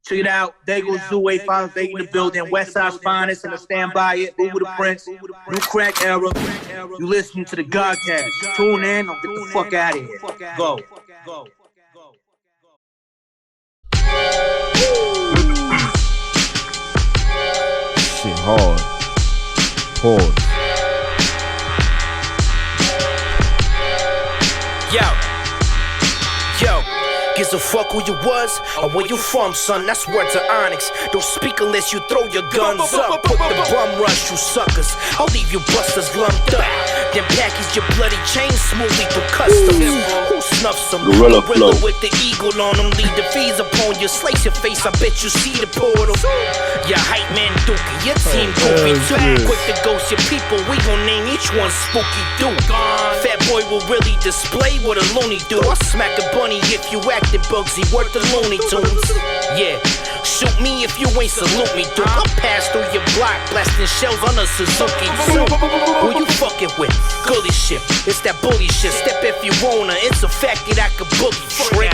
Check it out. Dego Zoo 858 in the building. West Side's finest and a standby it. Bubu the Prince. New crack era. You listening to the Godcast. Tune in or get the fuck out of here. Go. Shit hard. Pause. Yo, gives a fuck who you was or where you from, son. That's word to Onyx. Don't speak unless you throw your guns up. Put the bum rush, you suckers. I'll leave you busters lumped up. Then package your bloody chain smoothly through customs. Who snuffs them? Gorilla flow. With the eagle on them, lead the fees upon you. Slice your face, I bet you see the portal. Your hype man dookie, your team goofy too. Quick to ghost your people, we gon' name each one Spooky Duke. Fat boy will really display what a loony do. I smack a bunny if you acting Bugsy, worth the Looney Tunes. Yeah, shoot me if you ain't salute me, dude. I'll pass through your block, blasting shells on a Suzuki too. Who you fucking with? Gully shit, it's that bully shit. Step if you wanna, it's a fact that I could boogie trick.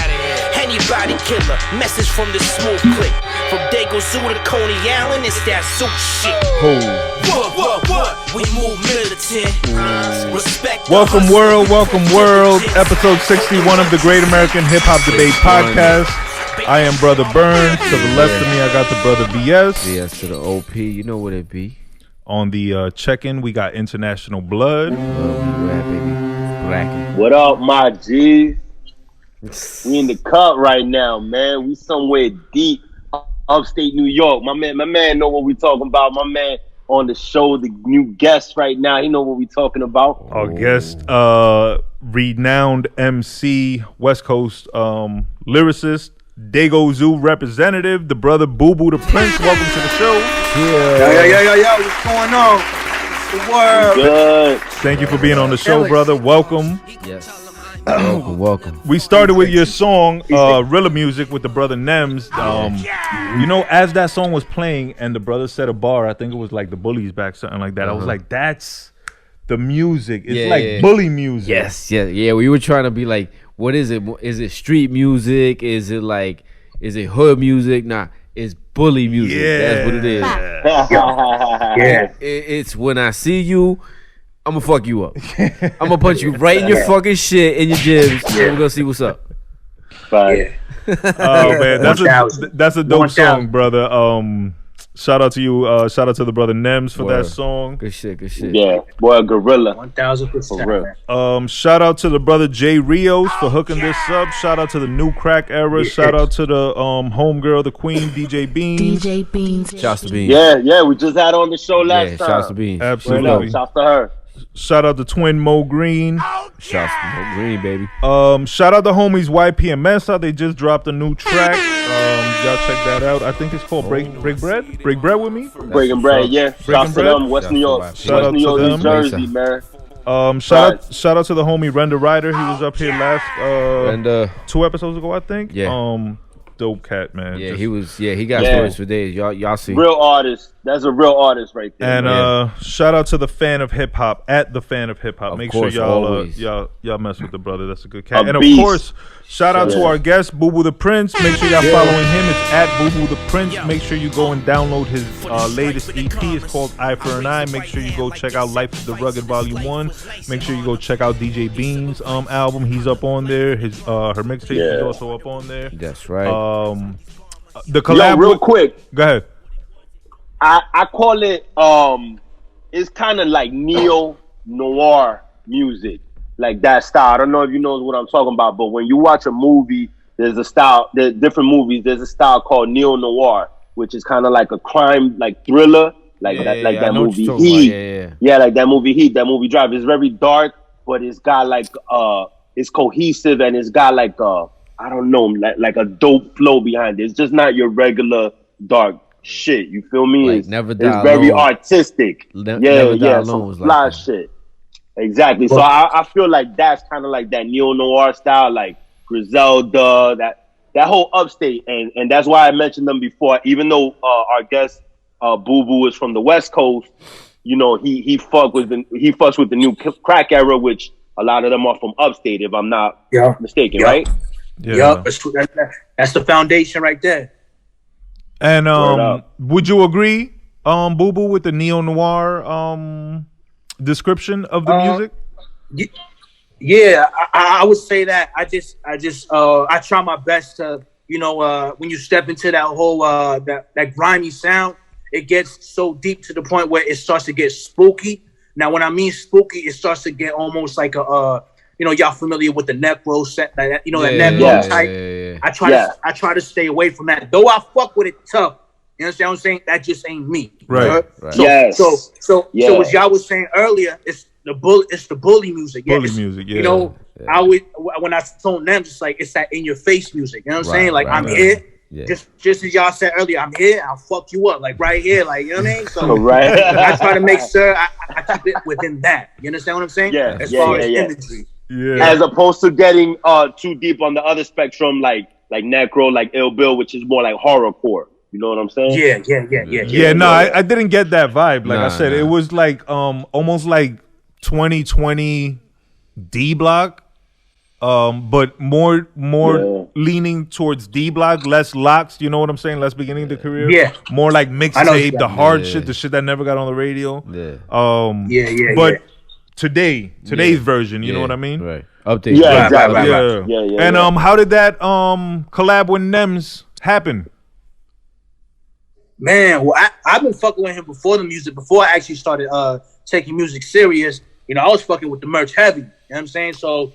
Anybody killer, message from the smooth click. From Dego Zoo to Coney Island, it's that zoo shit. What? We move militant. Respect. Welcome world. Episode 61 of the Great American Hip Hop Debate Podcast. I am Brother Burnz. To the left of me, I got the brother BS. BS to the OP, you know what it be. On the check-in, we got International Blood. What up, my G? We in the cut right now, man. We somewhere deep, upstate New York. My man know what we talking about. My man on the show, the new guest right now. He know what we talking about. Our guest, renowned MC, West Coast lyricist, Dego Zoo representative, the brother Bubu the Prince. Welcome to the show. Yo. What's going on? The world. Good. Thank you for being on the show, brother. Welcome. Yes. Welcome. We started with your song, Rilla Music, with the brother Nems. You know, as that song was playing and the brother said a bar, I think it was like the Bullies back, something like that. I was like, that's the music. It's bully music. Yes. We were trying to be like, what is it? Is it street music? Is it hood music? Nah, it's bully music. Yeah. That's what it is. It's when I see you, I'm gonna fuck you up. I'm gonna punch you right in your fucking shit in your jibs. And we're gonna see what's up. Bye. Oh man, that's a dope song, brother. Shout out to you. Shout out to the brother Nems for that song. Good shit. Yeah, boy, Gorilla. 1000%. Shout out to the brother Jay Rios for hooking this up. Shout out to the new crack era. Shout out to the homegirl, the queen, DJ Beans. Shouts to Beans. Yeah, we just had on the show last time. Shouts to Beans. Absolutely. Shouts to her. Shout out to Twin Mo Green. Shouts to Mo Green, baby. Shout out the homies YPMS. They just dropped a new track. Y'all check that out. I think it's called Break Bread. Break Bread with me. Breaking Bread, yeah. Shout out to them, West New York. Shout out to them. New Jersey, man. Shout out to the homie Render Ryder. He was up here last 2 episodes ago, I think. Yeah. Dope cat, man. Yeah, he was. Yeah, he got stories for days. Y'all see. Real artist. That's a real artist right there. And shout out to the fan of hip hop at the fan of hip hop. Make sure y'all mess with the brother. That's a good cat. And of course, shout out to our guest Bubu the Prince. Make sure y'all following him. It's at Bubu the Prince. Make sure you go and download his latest EP. It's called Eye for an Eye. Make sure you go check out Life of the Rugged Volume 1. Make sure you go check out DJ Beans' album. He's up on there. His her mixtape is also up on there. That's right. The collab. Real quick. Go ahead. I call it it's kind of like neo-noir music, like that style. I don't know if you know what I'm talking about, but when you watch a movie, there's a style, there's different movies, there's a style called neo-noir, which is kind of like a crime, like thriller, like that movie Heat. Yeah, like that movie Heat, that movie Drive. It's very dark, but it's got like it's cohesive and it's got like I don't know, like a dope flow behind it. It's just not your regular dark shit. You feel me? Like it's Alone. very artistic. Never Die Alone some was fly like shit. Exactly. So I feel like that's kind of like that neo-noir style, like Griselda, that whole upstate, and that's why I mentioned them before. Even though our guest Bubu is from the West Coast, you know, he fucks with the new crack era, which a lot of them are from upstate, if I'm not mistaken, right? Yeah. That's the foundation right there. And would you agree, Bubu, with the neo-noir description of the music? Yeah, I would say that. I try my best to, when you step into that whole that grimy sound, it gets so deep to the point where it starts to get spooky. Now, when I mean spooky, it starts to get almost like y'all familiar with the necro set, that necro type. Yeah. I try to stay away from that. Though I fuck with it tough. You understand what I'm saying? That just ain't me. Right. So as y'all was saying earlier, it's the bully music. Bully music, yeah. When I told them, just like it's that in your face music. You know what I'm saying? Like I'm here. Yeah. Just as y'all said earlier, I'm here. I'll fuck you up, like right here, like, you know what I mean. So I try to make sure I keep it within that. You understand what I'm saying? Yeah. As far as imagery, as opposed to getting too deep on the other spectrum, like necro, like Ill Bill, which is more like horrorcore. You know what I'm saying? Yeah. No, I didn't get that vibe. Like I said, it was like almost like 2020 D Block. But more leaning towards D Block, less locks. You know what I'm saying? Less beginning of the career. Yeah. More like mixtape, the hard shit, the shit that never got on the radio. Yeah. But today's version, you know what I mean? Right. Update. Yeah, exactly. Yeah. And how did that collab with Nems happen? Man, well, I've been fucking with him before the music. Before I actually started taking music serious, I was fucking with the merch heavy. You know what I'm saying? So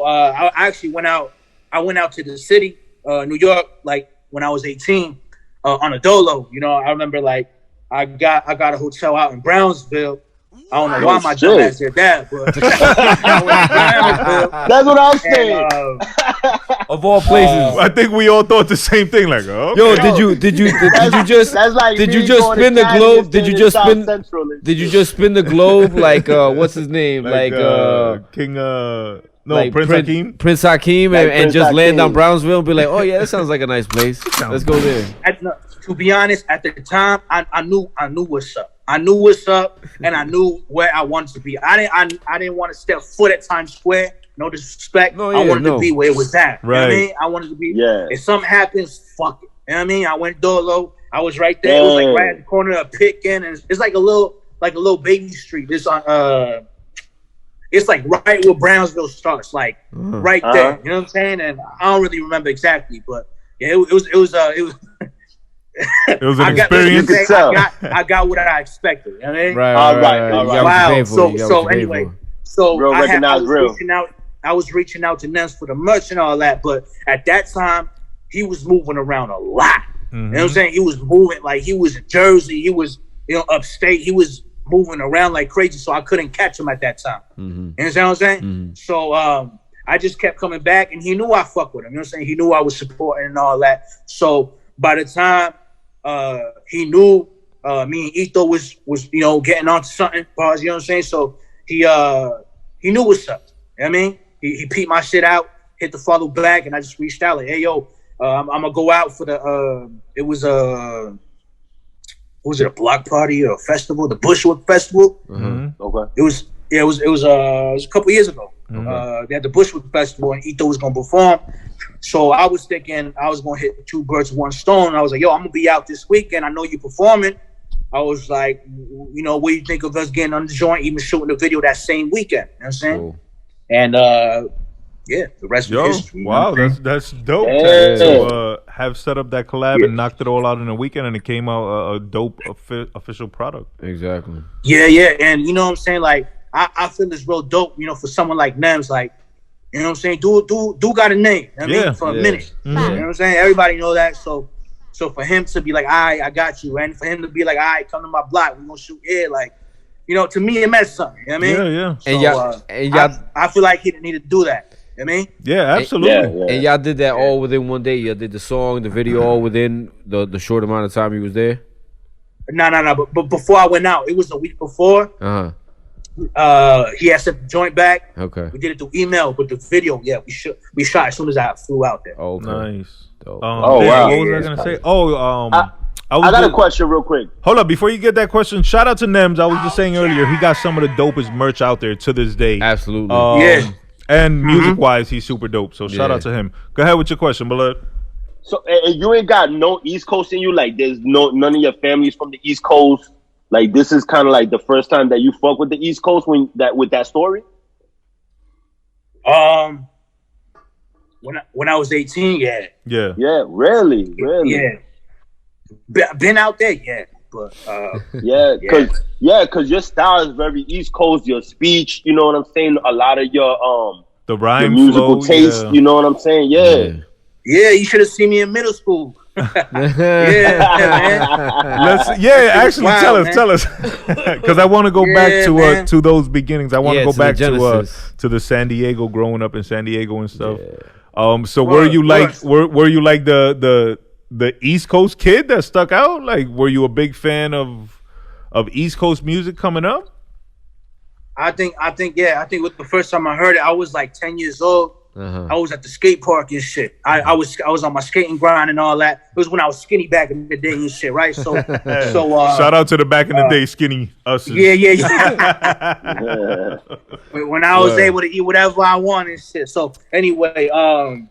I actually went out. I went out to the city, New York, like when I was 18, on a dolo. I remember like I got a hotel out in Brownsville. I don't know why my dumb ass did that, but that's what I was saying. Of all places, I think we all thought the same thing. Like, yo, did you just spin the globe? Did you just spin the globe like what's his name? Like King Prince Hakeem? Prince Hakeem and just land on Brownsville and be like, oh yeah, that sounds like a nice place. Let's go there. To be honest, at the time, I knew what's up. I knew what's up, and I knew where I wanted to be. I didn't want to step foot at Times Square. No disrespect. I wanted to be where it was at. Right. You know what I mean? I wanted to be. Yeah. If something happens, fuck it. You know what I mean? I went dolo. I was right there. It was like right at the corner of Pitkin, and it's like a little baby street. It's on it's like right where Brownsville starts, like right there. You know what I'm saying? And I don't really remember exactly, but yeah, it was it was an experience. I got what I expected. You know what I mean? Right. All right. Wow. So anyway, real I was reaching out to Nems for the merch and all that, but at that time he was moving around a lot. You know what I'm saying? He was moving like he was in Jersey. He was upstate. He was moving around like crazy, so I couldn't catch him at that time. You understand what I'm saying? So I just kept coming back, and he knew I fuck with him. You know what I'm saying? He knew I was supporting and all that. So by the time he knew me and Ito was getting onto something, you know what I'm saying? So he knew what's up. You know what I mean? He peeped my shit out, hit the follow back, and I just reached out like, hey yo, I'm gonna go out for the was it a block party or a festival? The Bushwick Festival. Okay. It was a couple years ago. They had the Bushwick Festival, and Ito was gonna perform. So I was thinking I was gonna hit two birds with one stone. I was like, yo, I'm gonna be out this weekend. I know you performing. I was like, what do you think of us getting on the joint, even shooting the video that same weekend? You know what I'm saying? Cool. And the rest of history. Wow, that's dope. To have set up that collab and knocked it all out in a weekend, and it came out a dope official product. Exactly. Yeah, and you know what I'm saying? Like, I feel it's real dope, for someone like Nems, like, you know what I'm saying? Do got a name, you know what I mean? For a minute. You know what I'm saying? Everybody know that. So for him to be like, all right, I got you. And for him to be like, all right, come to my block. We're going to shoot here. Like, to me, it meant something. You know what I mean? Yeah. So, I feel like he didn't need to do that. You know what I mean? Yeah, absolutely. And y'all did that all within one day? Y'all did the song, the video all within the short amount of time he was there? No. But before I went out, it was a week before. He had sent the joint back. Okay. We did it through email, but the video, we shot as soon as I flew out there. Oh, okay. Nice. Wow. What was I gonna say? I got a question real quick. Hold up, before you get that question, shout out to Nems. I was just saying earlier, he got some of the dopest merch out there to this day. Absolutely. And music wise, he's super dope. So shout out to him. Go ahead with your question, Blud. So and you ain't got no East Coast in you. Like, there's none of your family's from the East Coast. Like, this is kind of like the first time that you fuck with the East Coast with that story. When I was 18, yeah. Really, yeah. Been out there, yeah, but because your style is very East Coast. Your speech, you know what I'm saying. A lot of your the rhyme, your musical flow, taste, you know what I'm saying. Yeah, you should have seen me in middle school. Man. Actually, tell us, because I want to go back to those beginnings. I want to go back to the San Diego, growing up in San Diego and stuff. So were you like the East Coast kid that stuck out? Like, were you a big fan of East Coast music coming up? I think with the first time I heard it, I was like 10 years old. I was at the skate park and shit. I was on my skating grind and all that. It was when I was skinny back in the day and shit, right? So shout out to the back in the day skinny us. Yeah. When I was able to eat whatever I wanted and shit. So anyway, I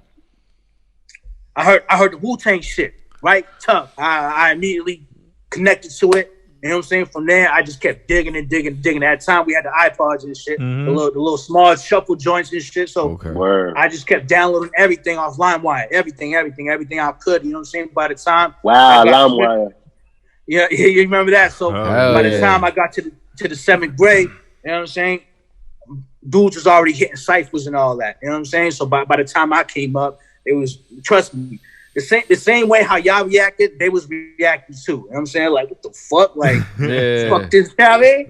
heard the Wu-Tang shit, right? Tough. I immediately connected to it. You know what I'm saying? From there, I just kept digging. At that time, we had the iPods and shit, the little small shuffle joints and shit. So I just kept downloading everything off LimeWire, everything I could. You know what I'm saying? By the time, LimeWire. Yeah, you remember that? So by the time I got to the 7th grade, you know what I'm saying? Dudes was already hitting ciphers and all that. You know what I'm saying? So by the time I came up, it was, trust me, the same way how y'all reacted, they was reacting too. You know what I'm saying? Like, what the fuck? Like, fuck this, you know what I mean?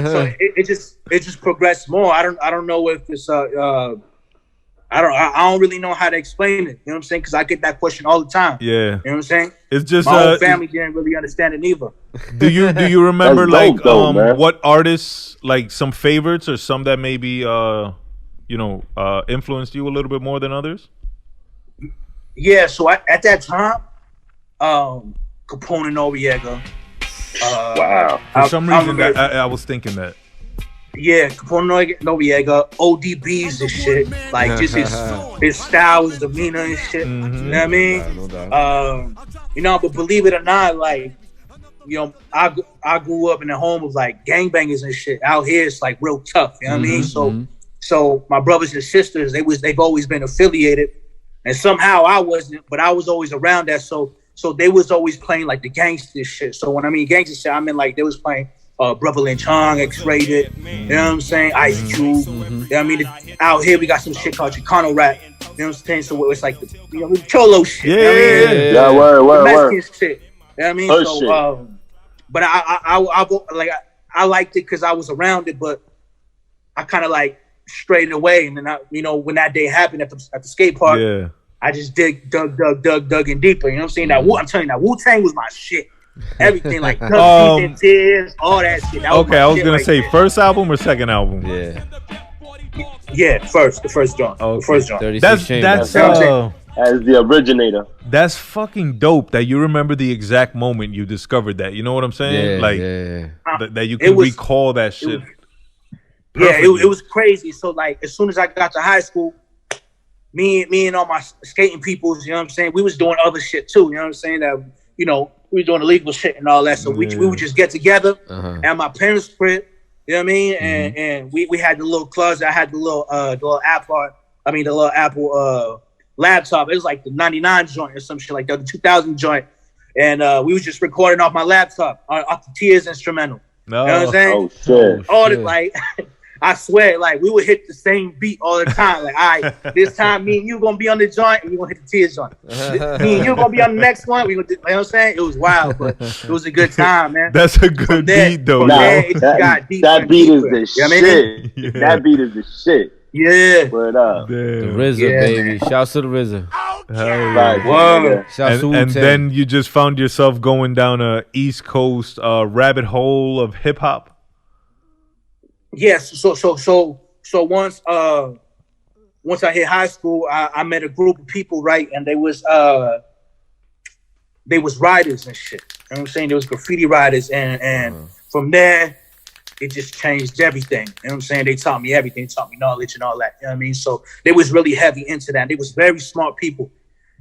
So it just progressed more. I don't know if it's I don't really know how to explain it. You know what I'm saying? Because I get that question all the time. Yeah. You know what I'm saying? It's just my whole family didn't really understand it neither. Do you remember what artists, like some favorites or some that maybe influenced you a little bit more than others? Yeah, so at that time, Capone and Noriega. Wow. For some reason, I was thinking that. Yeah, Capone Noriega, ODBs and shit. Like, just his style, his demeanor and shit. You know what I mean? But believe it or not, like, I grew up in a home of like gangbangers and shit. Out here, it's like real tough. You know what I mean? So my brothers and sisters, they've always been affiliated. And somehow I wasn't, but I was always around that. So they was always playing like the gangster shit. So when I mean gangster shit, I mean like they was playing Brother Lynch Hung, X-Rated, you know what I'm saying? Ice Cube. You know what I mean? Out here we got some shit called Chicano rap. You know what I'm saying? So it's like the Cholo shit. Yeah, you know what I mean? Yeah, word. Mexican shit. You know what I mean? But I liked it because I was around it, but I kind of like straight away, and then when that day happened at the skate park, I just dug in deeper. You know what I'm saying? I'm telling you, that Wu-Tang was my shit. Everything like and Tears, all that shit. I was gonna say there. First album or second album? Yeah, the first joint. Okay. The first joint. That's as the originator. That's fucking dope that you remember the exact moment you discovered that. You know what I'm saying? That you can recall that shit. It was crazy. So like as soon as I got to high school, me and all my skating peoples, you know what I'm saying, we was doing other shit too. You know what I'm saying? That we were doing illegal shit and all that. So we would just get together at my parents' crib. You know what I mean? And we had the little closet. I had the little Apple laptop. It was like the 99 joint or some shit like that, the 2000 joint. And we was just recording off my laptop off the Tears instrumental. No. You know what I'm saying? Oh shit. All the like I swear, like we would hit the same beat all the time. Like, all right, this time me and you gonna be on the joint and we gonna hit the Tears joint. Me and you gonna be on the next one. We gonna do, you know what I'm saying? It was wild, but it was a good time, man. That's a good beat though. That beat is the shit. You know that beat is the shit. Yeah. Word up. The RZA, baby. Shouts to the RZA. And then you just found yourself going down a East Coast rabbit hole of hip hop. Yes. So once I hit high school, I met a group of people, right? And they was writers and shit. You know what I'm saying? There was graffiti writers, and from there, it just changed everything. You know what I'm saying? They taught me everything, taught me knowledge and all that. You know what I mean? So they was really heavy into that. They was very smart people.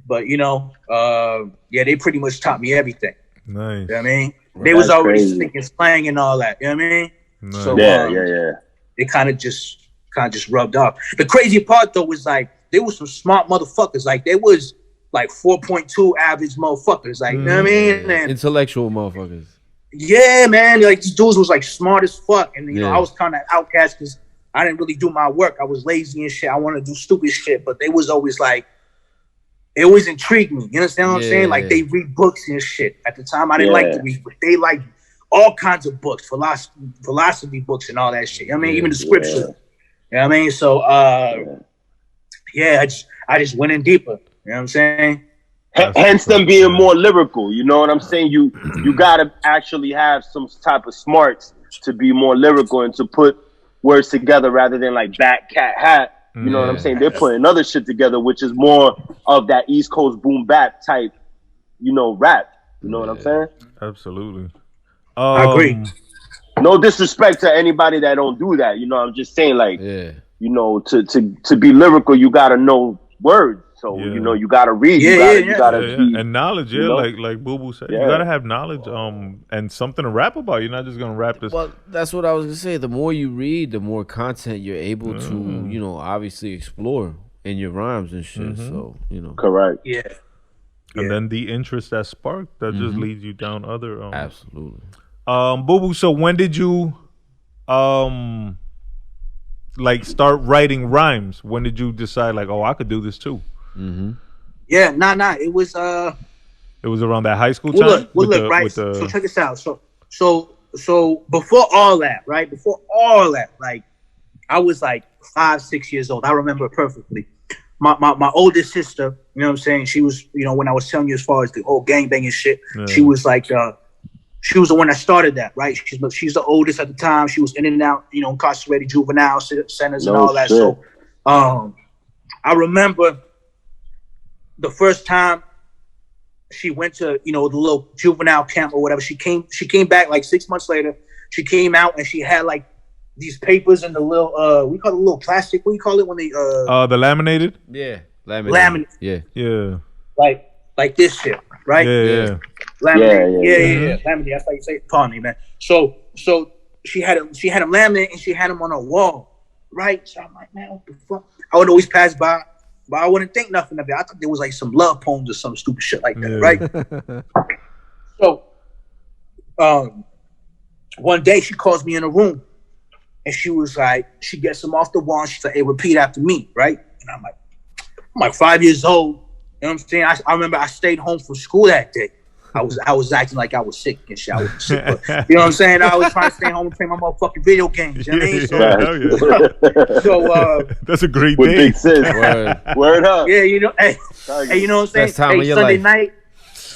But you know, yeah, they pretty much taught me everything. Nice. You know what I mean? They was already speaking slang and all that. You know what I mean? Nice. So yeah. It kind of just rubbed off. The crazy part though was like there was some smart motherfuckers. Like they was like 4.2 average motherfuckers. Like you know what I mean? And intellectual motherfuckers. Yeah, man. Like these dudes was like smart as fuck, and you know I was kind of outcast because I didn't really do my work. I was lazy and shit. I wanted to do stupid shit, but they was always like, it always intrigued me. You understand what I'm saying? Like they read books and shit. At the time, I didn't like to read, but they liked all kinds of books, philosophy books and all that shit. You know what I mean? Even the scripture. You know what I mean? So, I just went in deeper. You know what I'm saying? Hence them being more lyrical. You know what I'm saying? You gotta actually have some type of smarts to be more lyrical and to put words together rather than like bat, cat, hat. You know what I'm saying? They're putting other shit together, which is more of that East Coast boom bap type, you know, rap. You know what I'm saying? Absolutely. I agree. No disrespect to anybody that don't do that. You know, I'm just saying, like, you know, to be lyrical, you gotta know words. So you know, you gotta read. You gotta be, and knowledge. You know? like Bubu said, you gotta have knowledge. And something to rap about. You're not just gonna rap this. Well, that's what I was gonna say. The more you read, the more content you're able to, you know, obviously explore in your rhymes and shit. So you know, correct. Yeah. And then the interest that sparked that just leads you down other. Absolutely. Bubu. So when did you, like start writing rhymes? When did you decide like, oh, I could do this too? Yeah, nah. It was It was around that high school time. Look, right. So check this out. So before all that, right? Before all that, like I was like 5-6 years old. I remember perfectly. My oldest sister, you know what I'm saying? She was, you know, when I was telling you as far as the whole gangbanging shit, she was like she was the one that started that, right? She's the oldest at the time. She was in and out, you know, incarcerated juvenile centers and all that. Shit. So I remember the first time she went to, you know, the little juvenile camp or whatever, she came back like 6 months later. She came out and she had like these papers in the little we call it a little plastic. What do you call it when they the laminated? Yeah. Laminate. Yeah. Like this shit, right? Yeah. Laminate. Yeah. Laminate. That's how you say it. Pardon me, man. So she had them laminate and she had them on her wall, right? So I'm like, man, what the fuck? I would always pass by, but I wouldn't think nothing of it. I thought there was like some love poems or some stupid shit like that, right? So, one day she calls me in a room, and she was like, she gets them off the wall, and she's like, "Hey, repeat after me," right? And I'm like 5 years old. You know what I'm saying? I remember I stayed home from school that day. I was acting like I was sick and shit. I was sick, but, you know what I'm saying? I was trying to stay home and play my motherfucking video games. You know what I mean? So that's a great with day. Big sis. Word up. Yeah, you know, hey, you know what I'm saying? Hey,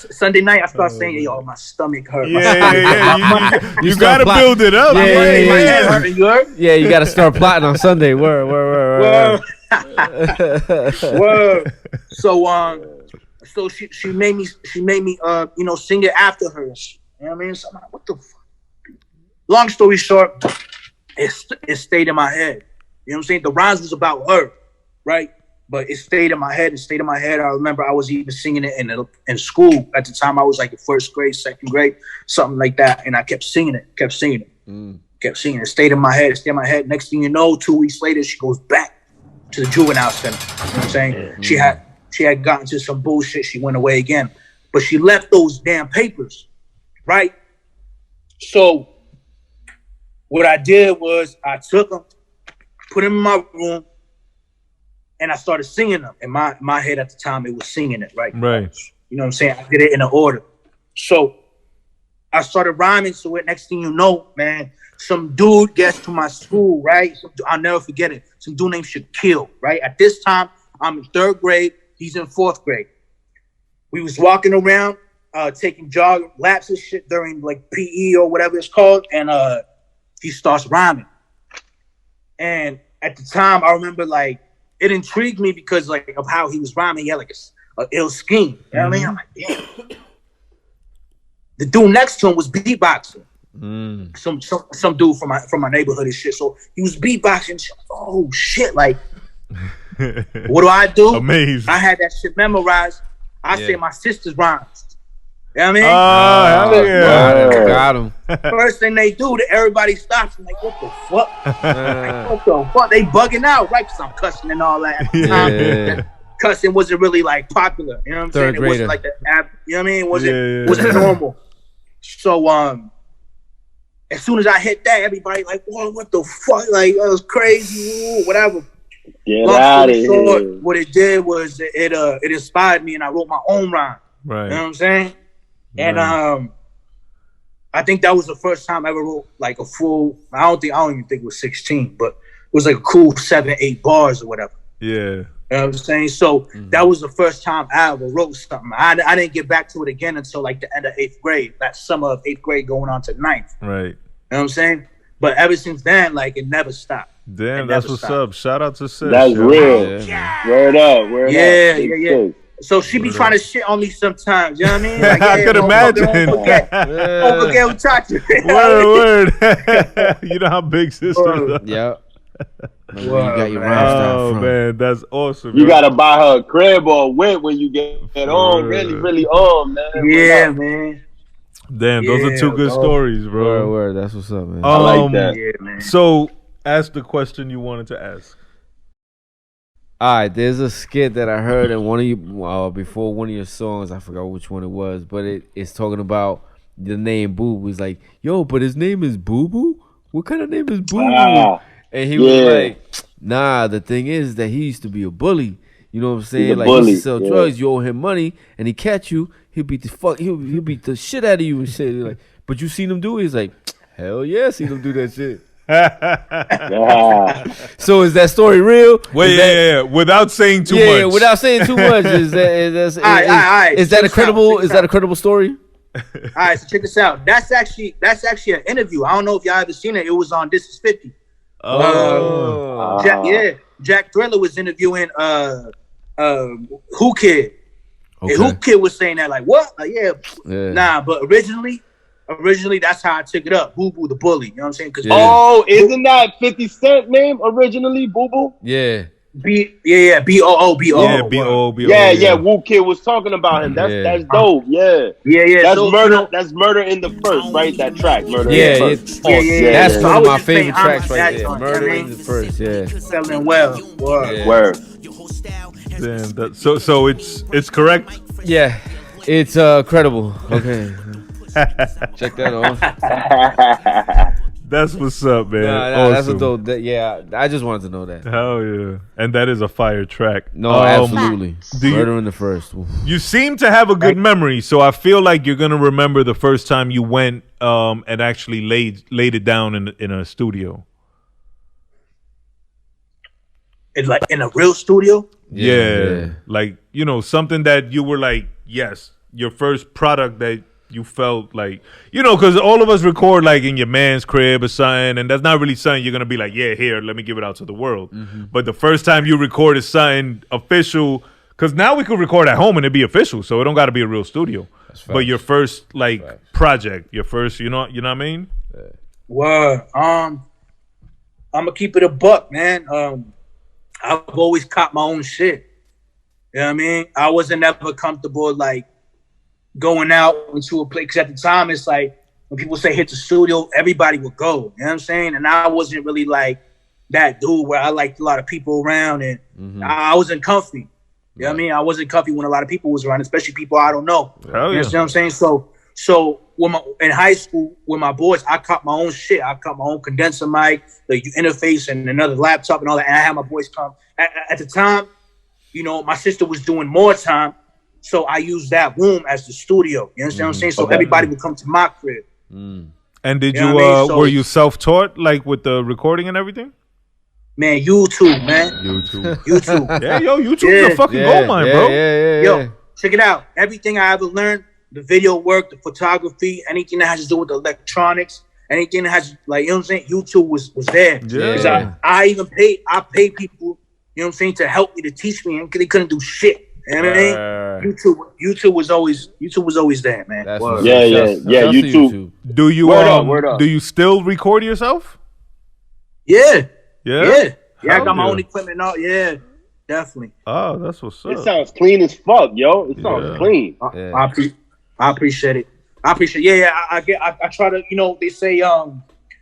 Sunday night, I start saying, "Yo, my stomach hurt." Yeah. You gotta build it up. My head hurting. You heard? Yeah, you gotta start plotting on Sunday. Word. Word. So she made me you know, sing it after her. You know what I mean? So I'm like, what the fuck? Long story short, it stayed in my head. You know what I'm saying? The rhymes was about her, right? But it stayed in my head. I remember I was even singing it in school. At the time, I was like in first grade, second grade, something like that. And I kept singing it. Kept singing it. Stayed in my head. Next thing you know, 2 weeks later, she goes back to the juvenile center. You know what I'm saying? She had gotten to some bullshit. She went away again. But she left those damn papers, right? So what I did was I took them, put them in my room, and I started singing them. In my head at the time, it was singing it, right? Right. You know what I'm saying? I did it in an order. So I started rhyming to it. Next thing you know, man, some dude gets to my school, right? I'll never forget it. Some dude named Shaquille, right? At this time, I'm in 3rd grade. He's in 4th grade. We was walking around, taking jog laps and shit during like PE or whatever it's called. And he starts rhyming. And at the time, I remember like, it intrigued me because like of how he was rhyming. He had like a ill scheme. You know what I mean? I'm like, damn. The dude next to him was beatboxing. Some dude from my neighborhood and shit. So he was beatboxing. Shit. Oh shit! Like, what do? Amazing. I had that shit memorized. I say my sister's rhymes. You know what I mean? Got him. First thing they do, everybody stops and like, what the fuck? Like, what the fuck? They bugging out, right? Because I'm cussing and all that. At the time, cussing wasn't really like popular. You know what I'm saying? It wasn't like the app. You know what I mean? It wasn't normal. So as soon as I hit that, everybody like, whoa, what the fuck? Like, that was crazy, whatever. Get out of here. What it did was it inspired me, and I wrote my own rhyme. Right. You know what I'm saying? And I think that was the first time I ever wrote like a full. I don't even think it was 16, but it was like a cool 7-8 bars or whatever. Yeah. You know what I'm saying? So that was the first time I ever wrote something. I didn't get back to it again until like the end of 8th grade, that summer of 8th grade going on to 9th. Right. You know what I'm saying? But ever since then, like, it never stopped. Damn, that's what's up. Shout out to Sis. That's real. Yeah. Word up. Yeah. So she be trying to shit on me sometimes. You know what I mean? Like, I could imagine. Don't forget who taught you. Word. You know how big sisters are. Yep. You got your rhymes down front. Man, that's awesome. You gotta buy her a crib or a whip when you get on. Really on, man. Yeah, man. Damn, those are two good stories, bro. Word. That's what's up, man. I like that. Yeah, man. So, ask the question you wanted to ask. All right, there's a skit that I heard in one of you before one of your songs. I forgot which one it was, but it's talking about the name Bubu. He's like, yo, but his name is Bubu? What kind of name is Bubu? And he was like, nah, the thing is that he used to be a bully. You know what I'm saying? Like, he used to sell drugs, you owe him money, and he catch you, he'll beat the shit out of you and shit. Like, but you seen him do it? He's like, hell yeah, seen him do that shit. So is that story real? Wait, without saying too much. Yeah, without saying too much. Is that a credible story? All right, so check this out. That's actually an interview. I don't know if y'all ever seen it. It was on This Is 50. Jack Thriller was interviewing Who Kid. Okay. And Who Kid was saying that like, what? Like, nah, but originally that's how I took it up. Bubu the bully. You know what I'm saying? Isn't that 50 Cent name originally, Bubu? Yeah. B-O-O. Yeah, B-O-O. Yeah. Woo Kid was talking about him. That's dope. Yeah. That's Murder in the First, right? That track, Murder in the First. That's one of my favorite tracks right there. Murder in the First, Selling well. Word. Damn, so it's correct? Yeah. It's credible. Okay. Check that off. That's what's up, man. Awesome. That's a dope. I just wanted to know that. Hell yeah. And that is a fire track. No, absolutely. Murder in the First. You seem to have a good memory, so I feel like you're going to remember the first time you went and actually laid it down in a studio. It's like in a real studio? Yeah. Like, you know, something that you were like, yes, your first product that you felt like, you know, because all of us record like in your man's crib or something, and that's not really something you're going to be like, yeah, here, let me give it out to the world. But the first time you recorded something official, because now we could record at home and it'd be official, so it don't got to be a real studio. But your first like project, your first, you know what I mean? Well, I'm going to keep it a buck, man. I've always caught my own shit. You know what I mean? I wasn't ever comfortable like going out into a place, because at the time it's like when people say hit the studio, everybody would go. You know what I'm saying? And I wasn't really like that dude where I liked a lot of people around, and I wasn't comfy. You know what I mean? I wasn't comfy when a lot of people was around, especially people I don't know. You know what I'm saying? So in high school with my boys, I caught my own shit. I caught my own condenser mic, the interface, and another laptop and all that. And I had my boys come. At the time, you know, my sister was doing more time. So I used that room as the studio. You understand what I'm saying? So everybody would come to my crib. And did you were you self-taught, like with the recording and everything? Man, YouTube, man. YouTube. Yeah, YouTube's a fucking gold mine, bro. Yo, check it out. Everything I ever learned, the video work, the photography, anything that has to do with the electronics, anything that has, like, you know what I'm saying? YouTube was there. Yeah. I paid people, you know what I'm saying, to help me, to teach me, and they couldn't do shit. You know what I mean? YouTube was always there, man. YouTube. Do you word up. Do you still record yourself? Yeah. I got my own equipment out. Yeah. Definitely. Oh, that's what's up. It sounds clean as fuck, yo. It sounds clean. I appreciate it. I try to, they say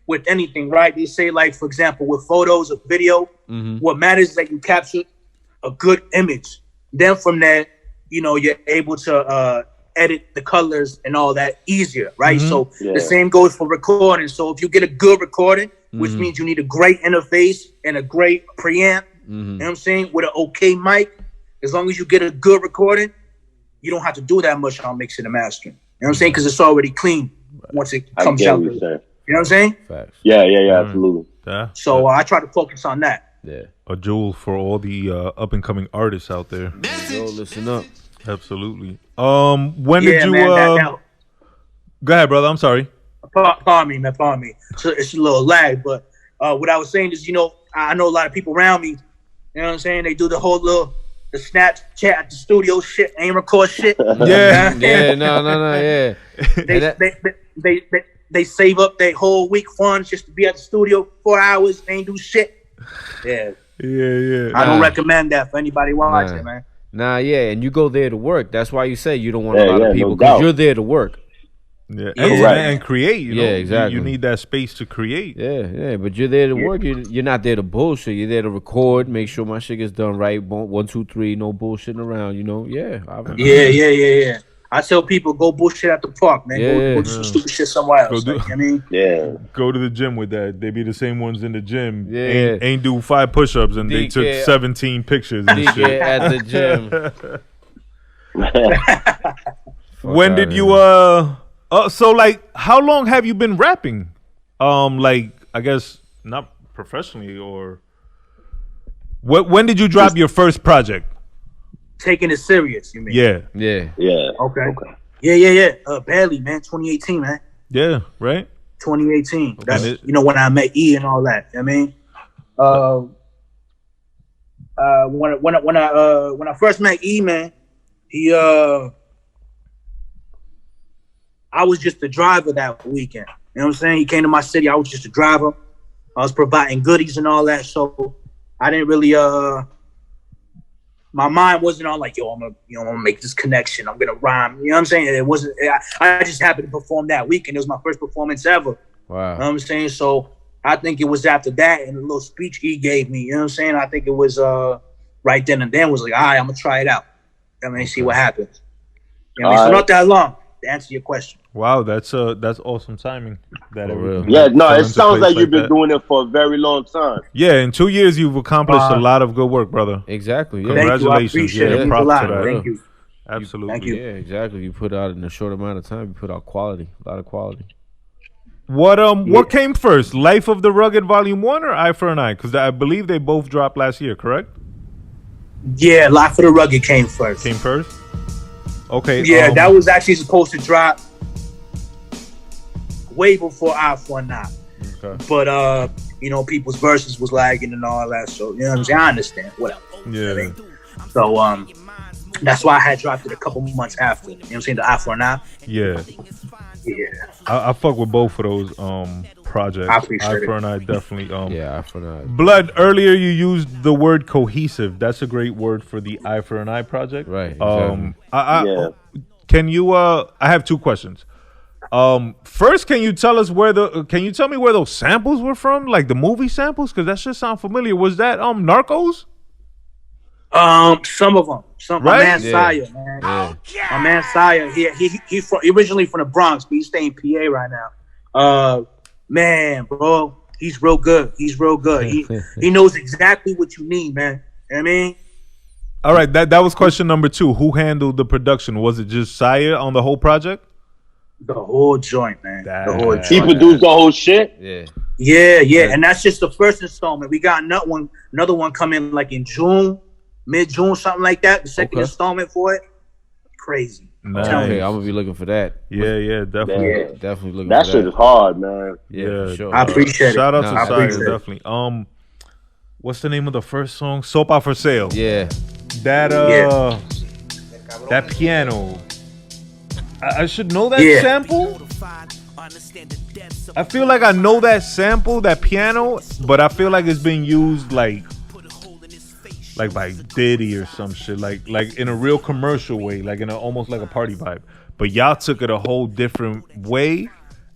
with anything, right? They say, like, for example, with photos or video, what matters is that you capture a good image. Then from there, you're able to edit the colors and all that easier, right? So the same goes for recording. So if you get a good recording, which means you need a great interface and a great preamp, you know what I'm saying, with an okay mic, as long as you get a good recording, you don't have to do that much on mixing and mastering. You know what I'm saying? Because it's already clean once it comes out. You know what I'm saying? Facts. Yeah, absolutely. Yeah. So I try to focus on that. Yeah. A jewel for all the up and coming artists out there. Yo, listen up. Absolutely. When did you? Go ahead, brother. I'm sorry. Pardon me, man. Pardon me. So it's a little lag, but what I was saying is, I know a lot of people around me. You know what I'm saying? They do the whole the Snapchat at the studio shit, ain't record shit. Yeah. Yeah. They save up their whole week funds just to be at the studio 4 hours, ain't do shit. Yeah. I don't recommend that for anybody watching, man. And you go there to work. That's why you say you don't want a lot of people, because you're there to work. Yeah, and create. You know? Exactly. You need that space to create. Yeah, but you're there to work. You're not there to bullshit. You're there to record, make sure my shit gets done right. 1, 2, 3, no bullshitting around. Yeah. I tell people, go bullshit at the park, man. Go do some stupid shit somewhere else. Go to the gym with that. They be the same ones in the gym. Yeah. Ain't do 5 push-ups and they took 17 pictures and shit. At the gym. When did you so like how long have you been rapping? Like I guess not professionally or when did you drop your first project? Taking it serious, you mean? Yeah. Okay. Yeah. Barely, man. 2018, man. Yeah, right. 2018. That's when I met E and all that. You know what I mean? When I first met E, man, he I was just the driver that weekend. You know what I'm saying? He came to my city. I was just a driver. I was providing goodies and all that. So I didn't really my mind wasn't on like, yo, I'm gonna make this connection. I'm gonna rhyme. You know what I'm saying? It wasn't. I just happened to perform that weekend. It was my first performance ever. Wow. You know what I'm saying? So I think it was after that and the little speech he gave me. You know what I'm saying? I think it was right then and then was like, all right, I'm gonna try it out. I mean, see what happens. You know what I mean? So not that long to answer your question. Wow, that's awesome timing. It sounds like you've been doing it for a very long time. Yeah, in 2 years you've accomplished a lot of good work, brother. Exactly. Yeah. Congratulations. Thank you. I appreciate it. Props to that. Thank you. Absolutely. Thank you. Yeah, exactly. You put out in a short amount of time. You put out quality, a lot of quality. What came first, Life of the Rugged Volume 1 or Eye for an Eye? Because I believe they both dropped last year, correct? Yeah, Life of the Rugged came first. Okay. Yeah, that was actually supposed to drop way before Eye for an Eye. Okay. But people's verses was lagging and all that. So you know what I'm saying? I understand. Whatever. Yeah. So that's why I had dropped it a couple months after. You know what I'm saying? The Eye for an Eye. Yeah. Yeah. I fuck with both of those projects. I appreciate Eye for an Eye, definitely. Eye for an Eye. Blood, earlier you used the word cohesive. That's a great word for the Eye for an Eye project. Right. Exactly. Can you I have 2 questions. First, can you tell me where those samples were from? Like the movie samples? Because that should sound familiar. Was that Narcos? Some of them. My man Sire, man. Yeah. My man Sire. He originally from the Bronx, but he's staying in PA right now. Man, bro, he's real good. He knows exactly what you need, man. You know what I mean? All right, that was question number 2. Who handled the production? Was it just Sire on the whole project? The whole joint, man. He produced the whole shit? Yeah. And that's just the first installment. We got another one coming like in June, mid-June, something like that. The second installment for it. Crazy. Nice. Okay, I'm gonna be looking for that. Yeah, definitely. Yeah. Definitely looking that for shit that. is hard, man. Yeah, for sure. I appreciate it. Shout out to Sire, it. definitely. What's the name of the first song? Soap Out for Sale. Yeah. That piano. I should know that sample. I feel like I know that sample, that piano, but I feel like it's being used like like by Diddy or some shit, like in a real commercial way, like in almost like a party vibe. But y'all took it a whole different way,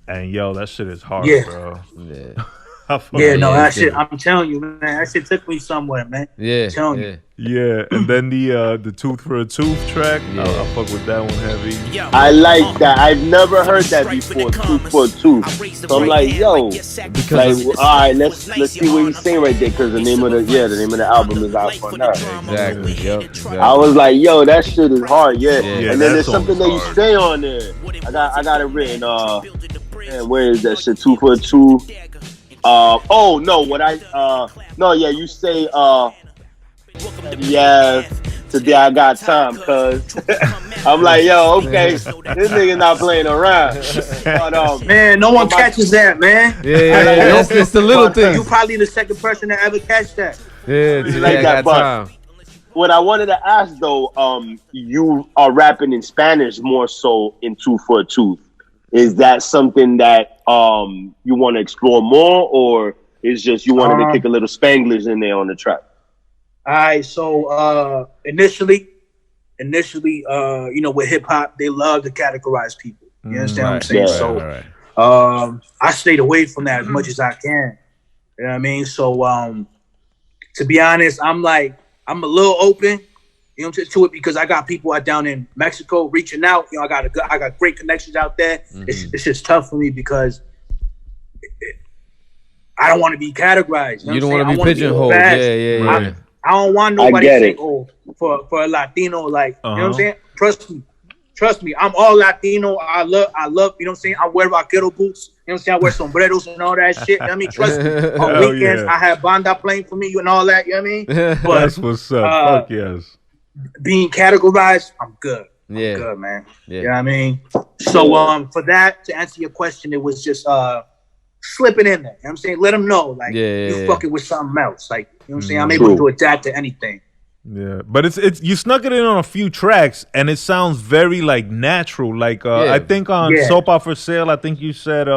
and yo, that shit is hard, bro. Yeah. That shit. I'm telling you, man, that shit took me somewhere, man. Yeah, I'm telling you. Yeah, and then the Tooth for a Tooth track, I fuck with that one heavy. I like that. I've never heard that before. Tooth for a Tooth. So I'm like, yo, like, all right, let's see what he's saying right there, because the name of the album is out for now. Exactly. Yep. I was like, yo, that shit is hard. Yeah. And then there's something that you say on there. I got it written. Man, where is that shit? Tooth for a Tooth. You say today I got time, cuz I'm like, yo, okay, this nigga not playing around. But, man, no one catches that, man. Yeah, it's the little thing. You probably the second person to ever catch that. Yeah, like that. But what I wanted to ask though, you are rapping in Spanish more so in Tooth for a Tooth. Is that something that you want to explore more, or is just you wanted to kick a little Spanglish in there on the track? All right, so initially, with hip hop, they love to categorize people. You understand what I'm saying? So I stayed away from that as much as I can. You know what I mean? So to be honest, I'm a little open, to it, because I got people out down in Mexico reaching out. I got great connections out there. It's just tough for me because I don't want to be categorized. You don't want to be pigeonholed. Yeah. I don't want nobody to say, for a Latino, like, you know what I'm saying? Trust me. I'm all Latino. I love, you know what I'm saying? I wear vaquero boots. You know what I'm saying? I wear sombreros and all that shit. You know what I mean? Trust me. On weekends, I have banda playing for me and all that. You know what I mean? But that's what's up. Fuck yes. Being categorized, I'm good. Yeah. I'm good, man. Yeah. You know what I mean? So for that, to answer your question, it was just slipping in there. You know what I'm saying? Let them know, like, you fucking with something else. Like, you know what I'm saying? I'm able to adapt to anything. Yeah, but it's you snuck it in on a few tracks, and it sounds very like natural. Like I think on Soap Out for Sale, I think you said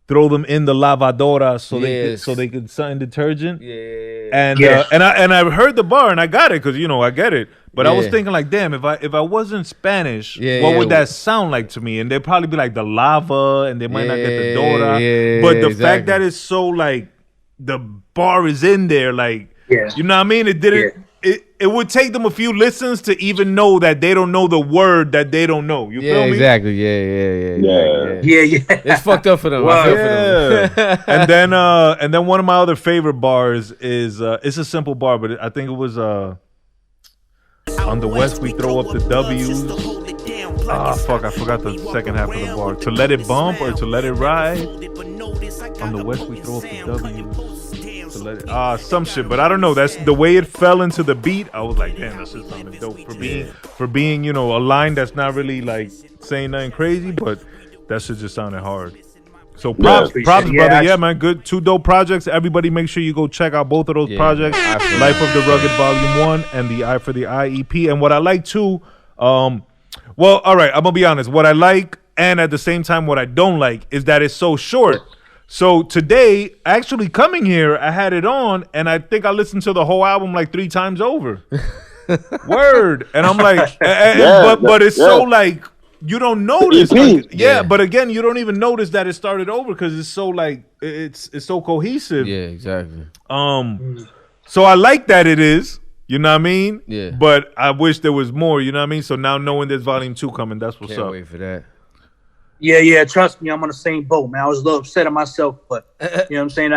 throw them in the lavadora so they could sign detergent. And I heard the bar and I got it because I get it. But I was thinking like, damn, if I wasn't Spanish, what would that sound like to me? And they'd probably be like the lava, and they might not get the dora. But the fact that it's so like the bar is in there, like you know what I mean? It didn't. It would take them a few listens to even know that they don't know the word that they don't know. You feel me? Exactly. Yeah. It's fucked up for them. Wow. I feel for them. and then one of my other favorite bars is it's a simple bar, but I think it was on the West we throw up the W's. Fuck, I forgot the second half of the bar. To let it bump or to let it ride. On the West we throw up the W's. Some shit, but I don't know. That's the way it fell into the beat. I was like, damn, that shit sounded dope for being a line that's not really like saying nothing crazy, but that shit just sounded hard. So props, brother. Yeah, man, good. 2 dope projects. Everybody, make sure you go check out both of those projects. Life of the Rugged Volume 1 and the Eye for the Eye EP. And what I like too, all right, I'm gonna be honest. What I like, and at the same time, what I don't like, is that it's so short. So today, actually coming here, I had it on, and I think I listened to the whole album like 3 times over. Word. And I'm like, but it's so like, you don't notice. But again, you don't even notice that it started over because it's so like, it's so cohesive. Yeah, exactly. So I like that it is, you know what I mean? Yeah. But I wish there was more, you know what I mean? So now knowing there's volume 2 coming, that's what's up. Can't wait for that. Yeah, trust me, I'm on the same boat, man. I was a little upset at myself, but you know what I'm saying?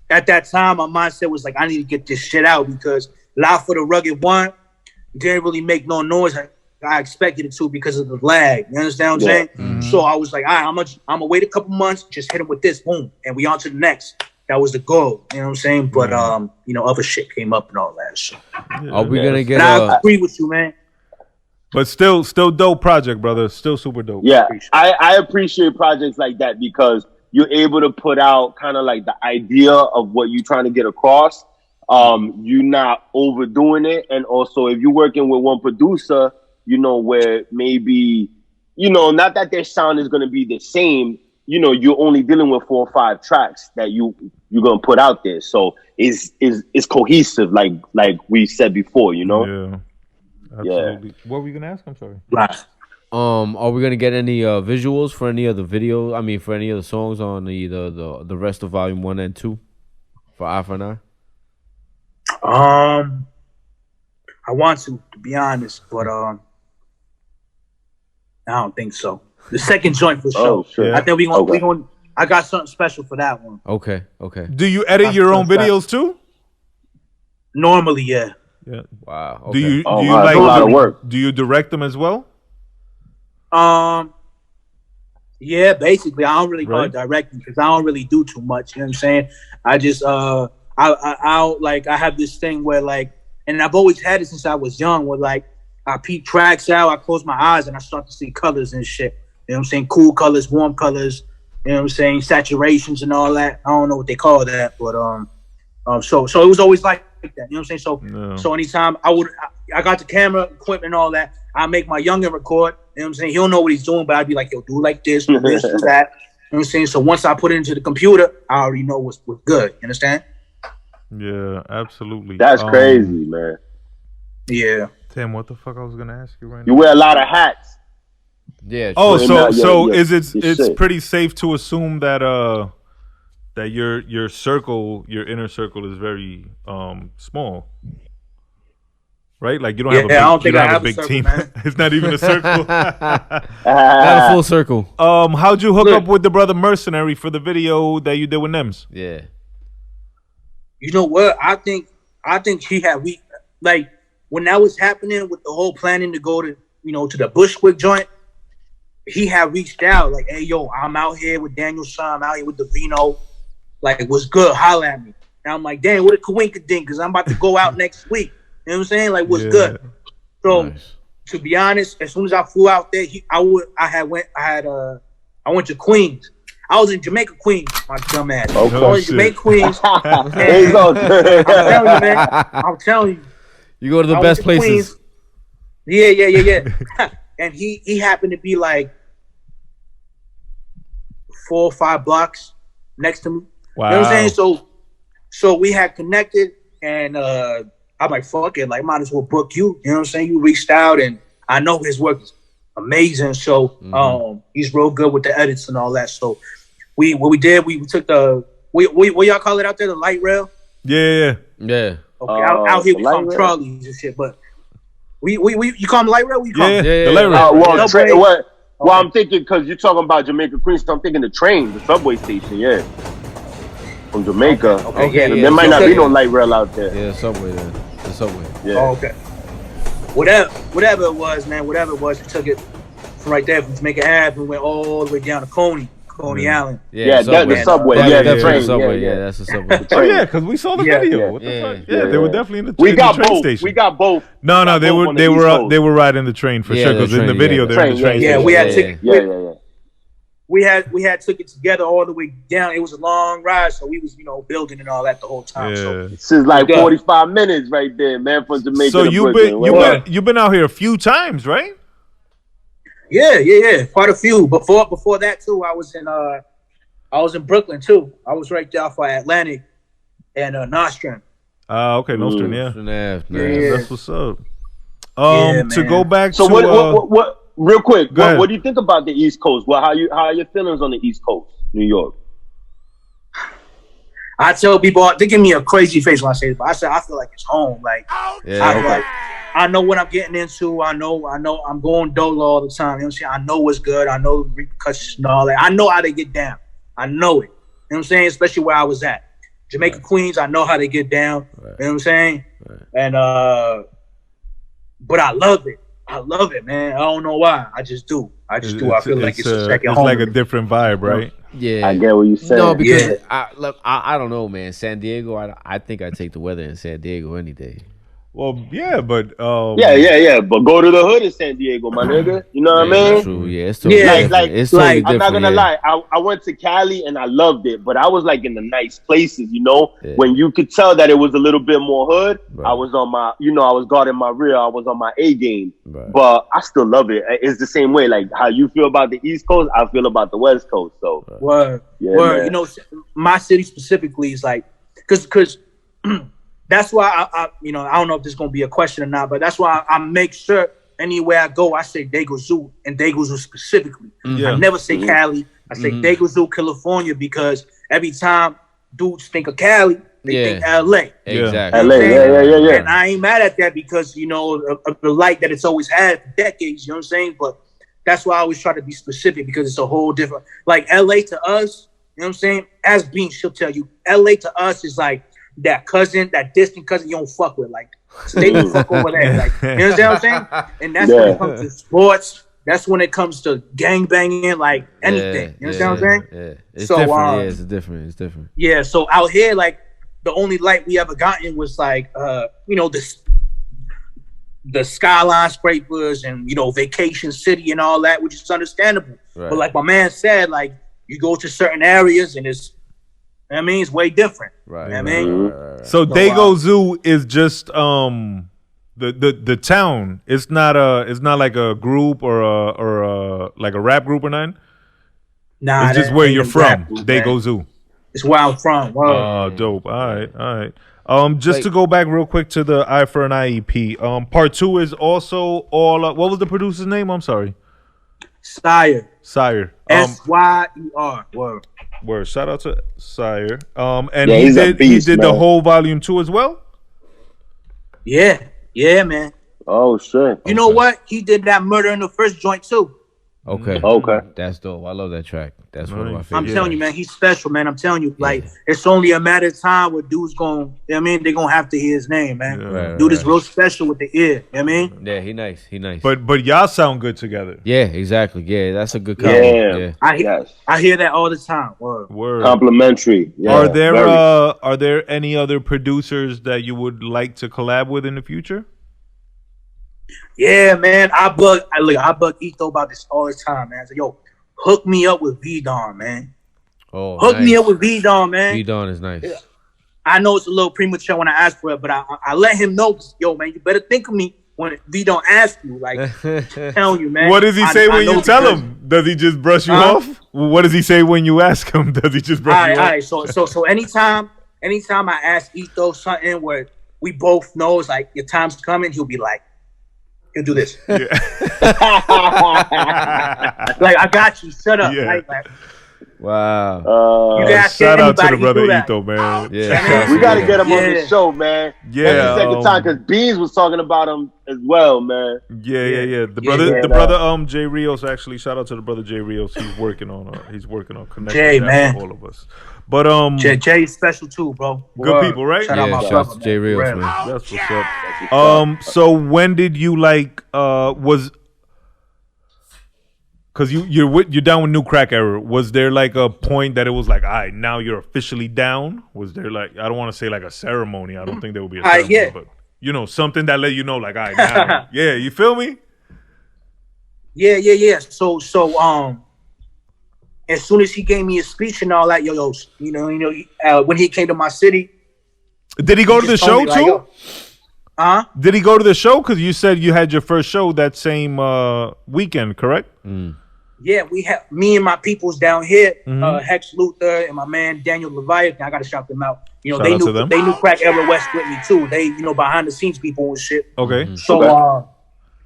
At that time, my mindset was like, I need to get this shit out because Live for the Rugged 1 didn't really make no noise like I expected it to because of the lag. You understand what I'm saying? Mm-hmm. So I was like, all right, I'm gonna wait a couple months, just hit him with this, boom, and we on to the next. That was the goal, you know what I'm saying? But other shit came up and all that shit. Are we gonna get? I agree with you, man. But still dope project, brother. Still super dope. Yeah, I appreciate projects like that because you're able to put out kind of like the idea of what you're trying to get across. You're not overdoing it. And also, if you're working with one producer, where maybe, not that their sound is going to be the same, you're only dealing with 4 or 5 tracks that you're gonna put out there. So it's cohesive, like we said before, Yeah, absolutely. Yeah. What were you gonna ask? I'm sorry. Right. Are we gonna get any visuals for any of the videos? I mean, for any of the songs on the rest of Volume 1 and 2 for Eye for an Eye? I want to be honest, but I don't think so. The second joint for sure. Oh, sure. I think we gonna. I got something special for that one. Okay. Do you edit your own videos too? Normally, yeah. Yeah. Wow. Do Okay. you like a lot of work? Do you direct them as well? Yeah, basically, I don't really call it directing because I don't really do too much. You know what I'm saying? I just I have this thing where like, and I've always had it since I was young, where like I peep tracks out, I close my eyes, and I start to see colors and shit. You know what I'm saying? Cool colors, warm colors. You know what I'm saying? Saturations and all that. I don't know what they call that, but so it was always like that. You know what I'm saying? So anytime I got the camera equipment and all that, I make my youngin record. You know what I'm saying? He don't know what he's doing, but I'd be like, yo, do like this, do this, do that. You know what I'm saying? So once I put it into the computer, I already know what's good. You understand? Yeah, absolutely. That's crazy, man. Yeah. Damn, what the fuck I was gonna ask you right now? You wear a lot of hats. Yeah. Oh, so is it's pretty safe to assume that that your inner circle is very small, right? Like you don't have a big team. It's not even a circle. Not a full circle. How'd you hook up with the brother Mercenary for the video that you did with Nems? Yeah. You know what? I think when that was happening with the whole planning to go to to the Bushwick joint, he had reached out like, hey yo, I'm out here with Daniel Son, I'm out here with the Vino. Like, what's good? Holla at me. And I'm like, damn, what a coinkadink, because I'm about to go out next week. You know what I'm saying? Like, what's good? So to be honest, as soon as I flew out there, I went to Queens. I was in Jamaica, Queens, my dumb ass. I was in Jamaica, Queens. I'm telling you, man. I'm telling you. You go to the best places. Yeah. And he happened to be like 4 or 5 blocks next to me. Wow. You know what I'm saying? So we had connected, and I'm like, fuck it, like, might as well book you. You know what I'm saying? You reached out, and I know his work is amazing. So he's real good with the edits and all that. So we took the what y'all call it out there, the light rail? Yeah. Okay, out here we call them trolleys and shit, but we you call them light rail? We call them? The light rail. Well, I'm thinking because you're talking about Jamaica, Queens, so I'm thinking the subway station, yeah. From Jamaica. Okay. There might not be no light rail out there. Yeah, subway then. The subway. Yeah. Oh, okay. Whatever it was, man, we took it from right there from Jamaica Ave, we went all the way down to Coney Island. Yeah, that's the subway. The subway. Yeah, that's the subway. Oh yeah, because we saw the video. What the fuck? Yeah, they were definitely in the train station. We got both. No, they were riding the train for sure. Because in the video they're in the train station. Yeah, we had tickets. Yeah. We had took it together all the way down. It was a long ride, so we was building and all that the whole time. Yeah. So this is like 45 minutes right there, man, from Jamaica. So you've been out here a few times, right? Yeah, quite a few. Before that too, I was in Brooklyn too. I was right there for Atlantic and Nostrand. Okay, Nostrand, yeah. That's what's up. To go back to what real quick, what do you think about the East Coast? Well, how are your feelings on the East Coast, New York? I tell people, they give me a crazy face when I say it, but I say I feel like it's home. Like I know what I'm getting into. I know I'm going dolo all the time. You know what I'm saying? I know what's good. I know the repercussions and all that. I know how they get down. I know it. You know what I'm saying? Especially where I was at. Jamaica, Queens, I know how they get down. Right. You know what I'm saying? Right. And but I love it. I love it, man. I don't know why. I just do. I feel like it's a second home. It's like a different vibe, right? Yeah. I get what you're saying. No, because I don't know, man. San Diego, I think I'd take the weather in San Diego any day. Well, yeah, but yeah. But go to the hood in San Diego, my nigga. You know what I mean? True. Yeah, it's totally different. It's totally different. I'm not gonna lie. I went to Cali and I loved it, but I was like in the nice places. You know, when you could tell that it was a little bit more hood. Right. I was on my, I was guarding my rear. I was on my A game. Right. But I still love it. It's the same way. Like how you feel about the East Coast, I feel about the West Coast. So word. You know, my city specifically is like, because. That's why I don't know if this is gonna be a question or not, but that's why I make sure anywhere I go, I say Dego Zoo and Dego Zoo specifically. I never say Cali. I say Dego Zoo, California, because every time dudes think of Cali, they think LA. Exactly. LA, yeah. And I ain't mad at that because, of the light that it's always had for decades, you know what I'm saying? But that's why I always try to be specific because it's a whole different, like LA to us, you know what I'm saying? As Bean, she'll tell you, LA to us is like, that cousin, that distant cousin you don't fuck with. Like, stay the fuck over there. Like, you understand what I'm saying? And that's when it comes to sports. That's when it comes to gang banging, like anything. You understand what I'm saying? Yeah. It's different. It's different. It's different. Yeah, so out here, like, the only light we ever gotten was like, the skyline scrapers and, Vacation City and all that, which is understandable. Right. But like my man said, like, you go to certain areas and it's way different. Right. You know what I mean? Right. So Dego Zoo is just the town. It's not like a group or like a rap group or nothing. Nah, it's just where you're from. Dego Zoo. It's where I'm from. Oh, dope. All right. Just to go back real quick to the Eye for an IEP. Part 2 is also all. What was the producer's name? I'm sorry. Sire. SYER. Word. Shout out to SYER. And he did the whole volume 2 as well? Yeah, man. Oh shit. You know what? He did that Murder in the First joint too. Okay. That's dope. I love that track. That's one of my favorites. I'm telling you, man, he's special, man. I'm telling you, like, it's only a matter of time where dude's going, they're going to have to hear his name, man. Yeah, Dude is real special with the ear, you know what I mean? Yeah, he nice. But y'all sound good together. Yeah, exactly. Yeah, that's a good compliment. Yeah. I hear that all the time. Word. Complimentary. Yeah, are there any other producers that you would like to collab with in the future? Yeah, man. I bug Ito about this all the time, man. I say, yo, hook me up with V-Don, man. Oh, hook me up with V-Don, man. V-Don is nice. Yeah. I know it's a little premature when I ask for it, but I let him know, yo, man, you better think of me when V-Don asks you. Like, telling you, man. What does he say when you tell him? Does he just brush you off? What does he say when you ask him? Does he just brush you off? All right. So anytime I ask Ito something where we both know it's like your time's coming, he'll be like, he'll do this. Yeah. Like, I got you. Shut up. Yeah. Like, wow. Shout out to the brother Ito, man. Yeah. We got to get him on the show, man. Yeah. That's the second time because Beans was talking about him as well, man. Yeah. The brother Jay Rios, actually, shout out to the brother Jay Rios. He's working on connecting with all of us. But Jay's special too, bro. Good people, right? Shout out my shout brother, out to Jay Rios, man. That's what's up. So when did you because you're down with New Crack Era? Was there like a point that it was like, all right, now you're officially down? Was there like, I don't want to say like a ceremony. I don't think there would be a ceremony, but something that let you know, like, all right, now, yeah, you feel me? Yeah. So as soon as he gave me a speech and all that, when he came to my city. Did he go to the show too? Did he go to the show? Because you said you had your first show that same weekend, correct? Yeah, we have me and my peoples down here, Hex Luther and my man Daniel Leviathan. I gotta shout them out. They knew Crack Era West with me too. They, behind the scenes people and shit. Okay. So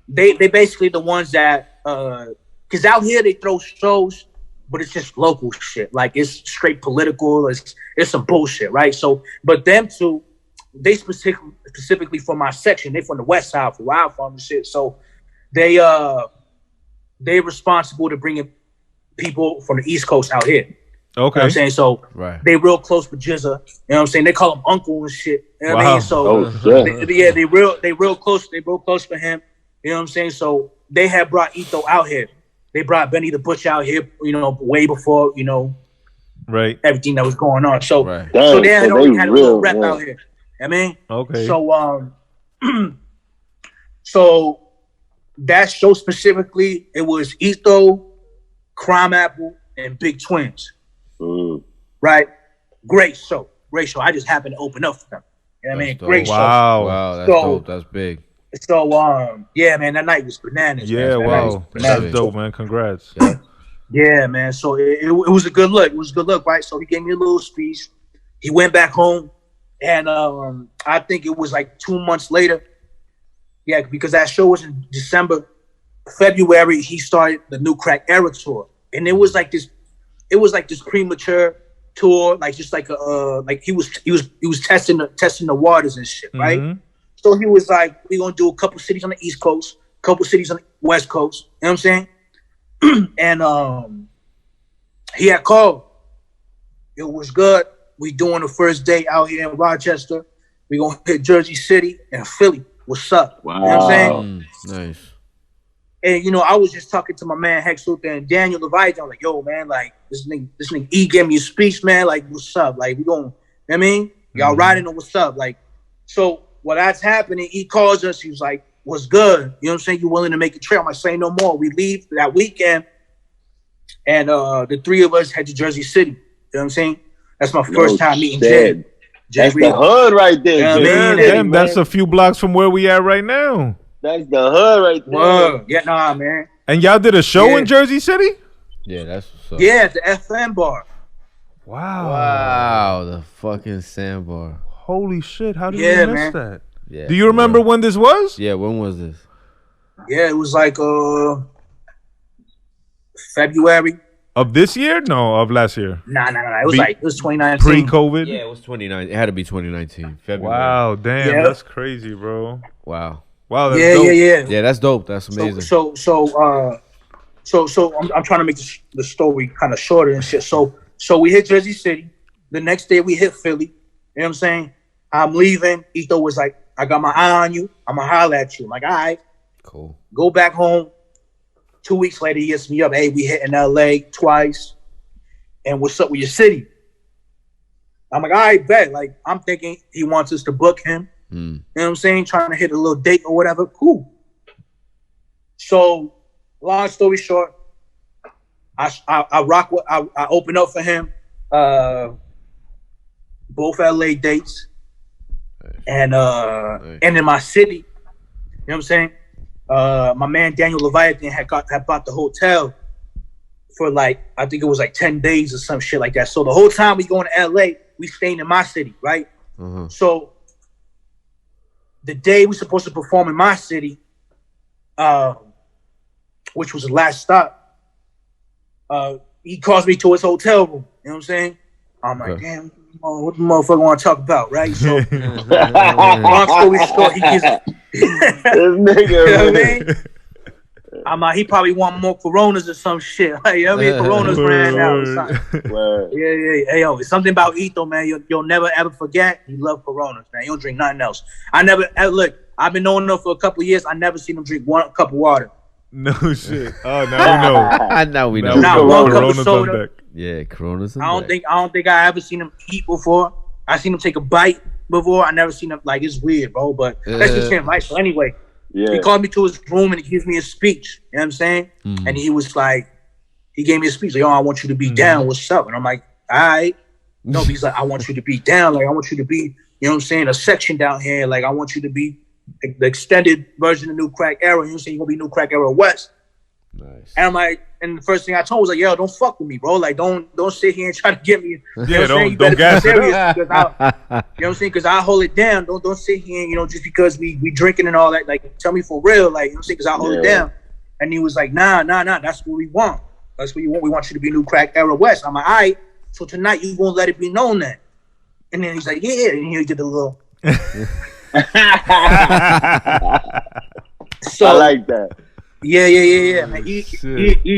they basically the ones that because out here they throw shows, but it's just local shit. Like it's straight political. It's some bullshit, right? So, but them two, they specifically from my section. They from the West Side, from where I'm from and shit. So they responsible to bringing people from the East Coast out here. Okay. You know what I'm saying? So they real close with Jizza. You know what I'm saying? They call him uncle and shit. You know what I mean? So they real close. They real close for him. You know what I'm saying? So they had brought Ito out here. They brought Benny the Butch out here, way before, everything that was going on. So, so they had a little rep out here. I mean, okay. So, So that show specifically, it was Etho, Crime Apple, and Big Twins. Right? Great show. Great show. I just happened to open up for them. You know what I mean? Dope. Great show. Wow, that's dope. That's big. So yeah, man, that night was bananas. Yeah, man. wow. That's dope, man. Congrats. Yeah, man. So it was a good look. It was a good look, right? So he gave me a little speech. He went back home, and I think it was like 2 months later. Yeah, because that show was in December. February, he started the New Crack Era tour, and it was like this premature tour, like just like like he was testing the waters and shit, right? Mm-hmm. So he was like, we're gonna do a couple cities on the East Coast, a couple cities on the West Coast. You know what I'm saying? And he had called. It was good. We doing the first day out here in Rochester. We gonna hit Jersey City and Philly. What's up? Wow. You know what I'm saying? Nice. And you know, I was just talking to my man Hex Luther and Daniel Leviathan. I'm like, yo, man, like this nigga E gave me a speech, man. Like, what's up? Like, we going, you know what I mean? Y'all riding on what's up? Like, so what that's happening, he calls us, he was like, what's good? You know what I'm saying? You willing to make a trip? I'm like, say no more. We leave that weekend, and the three of us head to Jersey City. You know what I'm saying? That's my first time meeting Jay. That's the hood right there. Yeah, man, that's a few blocks from where we at right now. That's the hood right there. Whoa. Yeah, nah, man. And y'all did a show in Jersey City? Yeah, that's what's up. Yeah, at the FM bar. Wow. The fucking sandbar. Holy shit, how did you miss that? Yeah. Do you remember when this was? Yeah, when was this? Yeah, it was like February. Of this year? No, of last year. Nah. It was 2019. Pre-COVID? Yeah, it was 2019. It had to be 2019. February. Wow, damn, that's crazy, bro. Wow. Wow, that's dope. Yeah, that's dope. That's amazing. So I'm trying to make the story kind of shorter and shit. So we hit Jersey City. The next day we hit Philly. You know what I'm saying? I'm leaving. Etho was like, I got my eye on you. I'm gonna holler at you. I'm like, all right. Cool. Go back home. 2 weeks later, he hits me up. Hey, we hit in LA twice. And what's up with your city? I'm like, all right, bet. Like, I'm thinking he wants us to book him. You know what I'm saying? Trying to hit a little date or whatever. Cool. So, long story short, I open up for him. Both LA dates. And in my city. You know what I'm saying? My man Daniel Leviathan had bought the hotel for like, I think it was like 10 days or some shit like that. So the whole time we going to LA, we staying in my city, right? So the day we supposed to perform in my city, which was the last stop, he calls me to his hotel room. You know what I'm saying? I'm like, damn, what the motherfucker want to talk about, right? So, long story short, he gives this nigga, you know what I mean? I'm like, he probably want more Coronas or some shit. Like, you know what I mean? Coronas ran out or something. Yeah. Hey, yo, it's something about Etho, man. You'll never ever forget. He love Coronas, man. He don't drink nothing else. Look, I've been knowing him for a couple of years. I never seen him drink one cup of water. No shit. Oh, now we know. Now we know. Not one cup of soda. Yeah, Coronas. I don't think I ever seen him eat before. I seen him take a bite before. I never seen him, like, it's weird, bro. But that's just him, right? So anyway, he called me to his room and he gives me a speech. You know what I'm saying? And he was like, he gave me a speech. Like, oh, I want you to be down. What's up? And I'm like, all right. No, but he's like, I want you to be down. Like, I want you to be, you know what I'm saying, a section down here. Like, I want you to be the extended version of New Crack Era. You know what I'm saying? You're going to be New Crack Era West. Nice. And I'm like, and the first thing I told him was like, yo, don't fuck with me, bro. Like, don't sit here and try to get me. Yeah, don't gas it up. You know what I'm saying? Because I hold it down. Don't sit here and, you know, just because we drinking and all that. Like, tell me for real. Like, you know what I'm saying? Because I hold it down. And he was like, nah. That's what we want. That's what you want. We want you to be New Crack Era West. I'm like, all right. So tonight you gonna let it be known that. And then he's like, yeah. And he did a little. So I like that. Yeah, man. He's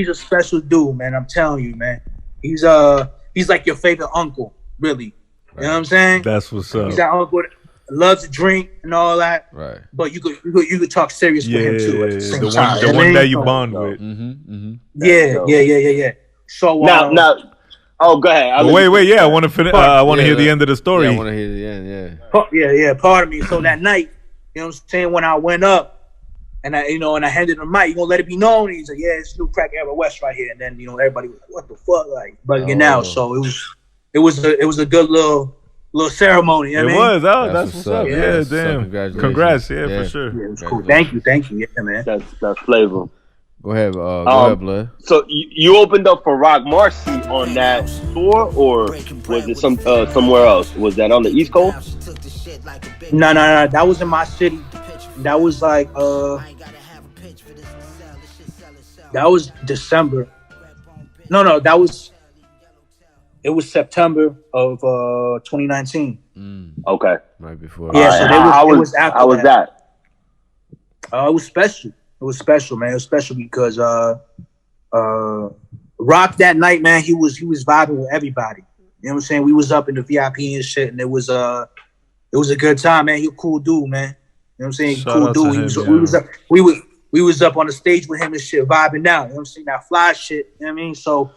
a special dude, man. I'm telling you, man. He's like your favorite uncle, really. You know what I'm saying? That's what's up. He's that uncle that loves to drink and all that. Right. But you could talk serious with him too at the same time. The one that you bond with. Yeah. So now. Oh, go ahead. Wait. Yeah, I want to finish. I want to hear the end of the story. Yeah, I want to hear the end. Yeah. Yeah. Pardon me. So that night, you know You know what I'm saying? When I went up and I handed him the mic, you gonna let it be known? And he's like, yeah, it's New Crack Era West right here. And then, everybody was like, what the fuck? Like, bugging out. So it was a good little ceremony. You know what I mean? That's what's up. Yeah, damn. Congrats. Yeah, for sure. Yeah, it was cool. Thank you. Yeah, man. That's flavor. Go ahead, Blood. So you opened up for Rock Marcy on that tour, or was it somewhere else? Was that on the East Coast? No. That was in my city. That was like that was December. No, it was September of 2019. Okay. Right before. Yeah, so it was after how was that? It was special. It was special, man. It was special because Rock that night, man, he was vibing with everybody. You know what I'm saying? We was up in the VIP and shit, and it was a good time, man. He a cool dude, man. You know what I'm saying? Cool dude. We was up on the stage with him and shit, vibing out. You know what I'm saying? That fly shit. You know what I mean? So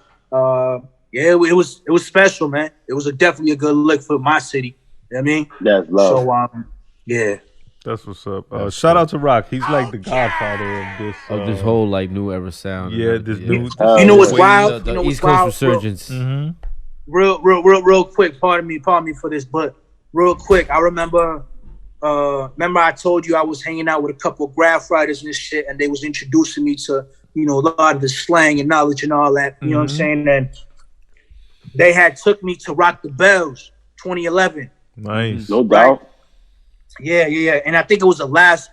it was special, man. It was definitely a good look for my city. You know what I mean? That's love. So yeah. That's what's up. Shout out to Rock. He's like the godfather of this whole like new era sound. Yeah, this new. You know what's wild? The East Coast resurgence. Real quick. Pardon me for this, but real quick. I remember I told you I was hanging out with a couple of graph writers and shit, and they was introducing me to a lot of the slang and knowledge and all that. You know what I'm saying? And they had took me to Rock the Bells 2011. Nice, no doubt. Yeah. And I think it was the last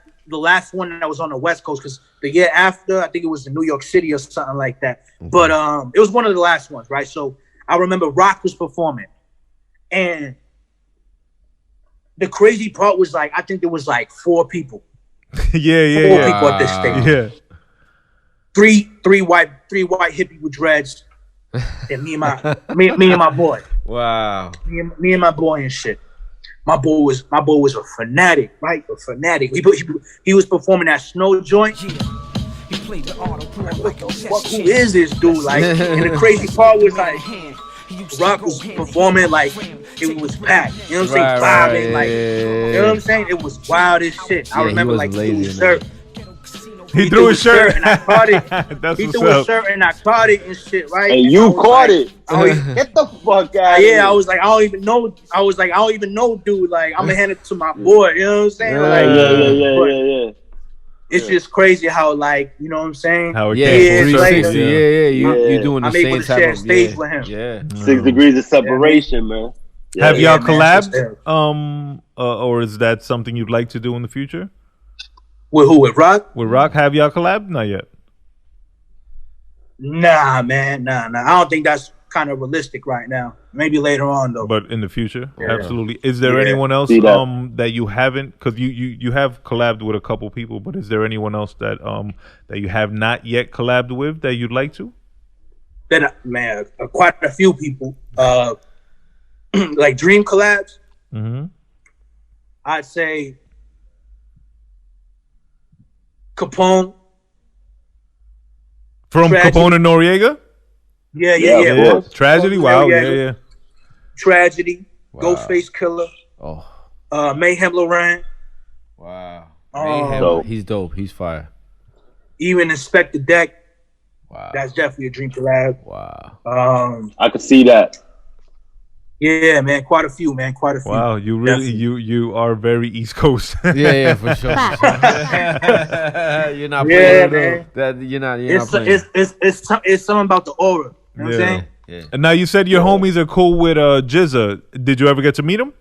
one that was on the West Coast, because the year after, I think it was in New York City or something like that. But it was one of the last ones, right? So I remember Rock was performing, and the crazy part was like, I think there was like 4 people. Four people at this stage. Yeah. Three white hippie with dreads, and me and my boy. Wow. Me and my boy and shit. My boy was a fanatic, right? A fanatic. He was performing that Snow joint. Who is this dude? Like, and the crazy part was like, Rock was performing like it was packed. You know what I'm saying? Vibing, like, you know what I'm saying? It was wild as shit. I remember like he threw his shirt. He threw his shirt and I caught it. He threw his shirt and I caught it and shit, right? And you caught it. Get the fuck out. Yeah, I was like, I don't even know, dude. Like, I'm gonna hand it to my boy. You know what I'm saying? Yeah. It's just crazy how, like, you know what I'm saying? How it came full circle. You doing the I'm same able to share stage with him. Yeah. 6 degrees of separation, man. Have y'all collabed? Or is that something you'd like to do in the future? With who? With Rock? With Rock, have y'all collabed? Not yet. Nah, man. Nah. I don't think that's kind of realistic right now. Maybe later on, though. But in the future, absolutely. Is there anyone else that you haven't? Because you have collabed with a couple people, but is there anyone else that that you have not yet collabed with that you'd like to? Man, quite a few people. Like dream collabs. I'd say Capone. From Tragedy. Capone and Noriega? Yeah. Tragedy? Wow, yeah. Tragedy. Wow. Ghostface Killer. Mayhem Loran. Wow. Mayhem. He's dope. He's fire. Even Inspector Deck. Wow. That's definitely a dream collab. Wow. I could see that. Yeah, man, quite a few. Wow, you really you are very East Coast. yeah, for sure. You're not playing man. That. You're not playing. It's something about the aura. You know what I'm saying? Yeah. And now you said your homies are cool with Jizza. Did you ever get to meet him?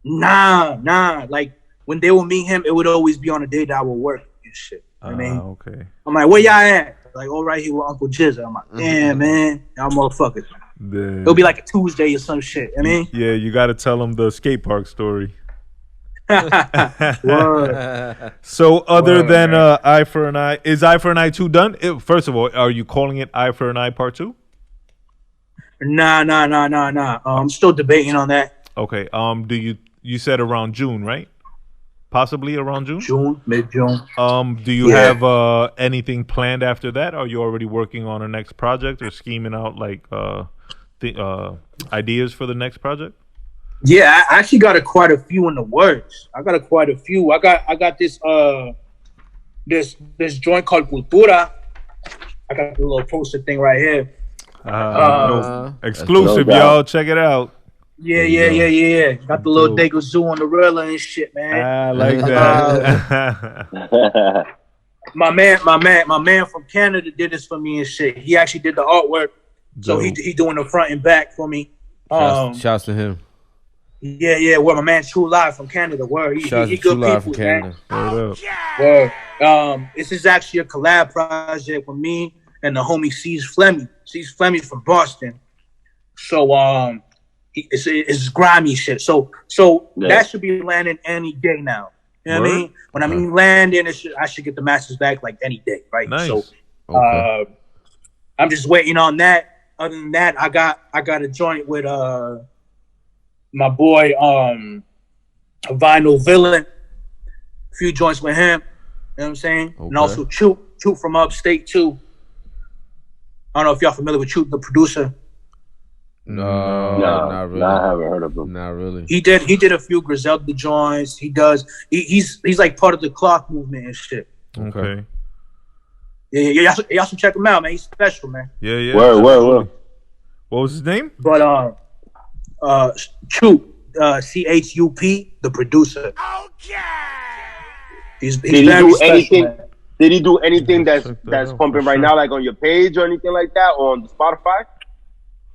Nah. Like when they would meet him, it would always be on a day that I would work and shit. You know what I mean? Okay. I'm like, where y'all at? Like, right here with Uncle Jizza. I'm like, damn, man, y'all motherfuckers. It'll be like a Tuesday or some shit. I mean, yeah, you got to tell them the skate park story. So, other than Eye for an Eye, is Eye for an Eye 2 done? First of all, are you calling it Eye for an Eye Part 2? Nah. I'm still debating on that. Okay. You said around June, right? Possibly around June? Mid-June. Do you have anything planned after that? Are you already working on a next project or scheming out like ideas for the next project? Yeah, I actually got quite a few in the works. I got quite a few. I got this this joint called Cultura. I got the little poster thing right here. Exclusive, y'all. Check it out. Yeah. Got the little Dego Zoo on the railer and shit, man. I like that. my man from Canada did this for me and shit. He actually did the artwork, so he doing the front and back for me. Shouts to him. Yeah. Well, my man True Live from Canada. Word, he good people, from Canada. Man. Word. This is actually a collab project with me and the homie C's Flemmy. C's Flemmy from Boston. So it's grimy shit. So that should be landing any day now. You know what I mean? When I mean landing, I should get the masters back like any day, right? Nice. So I'm just waiting on that. Other than that, I got a joint with my boy Vinyl Villain. A few joints with him. You know what I'm saying? Okay. And also Choop from upstate too. I don't know if y'all familiar with Choop, the producer. No, not really. I haven't heard of him. Not really. He did a few Griselda joints. He's like part of the clock movement and shit. Okay. Yeah. Y'all should check him out, man. He's special, man. Yeah. Word. What was his name? But Choop, CHUP, the producer. He's very special, man. Did he do anything that's pumping right now, like on your page or anything like that, or on Spotify?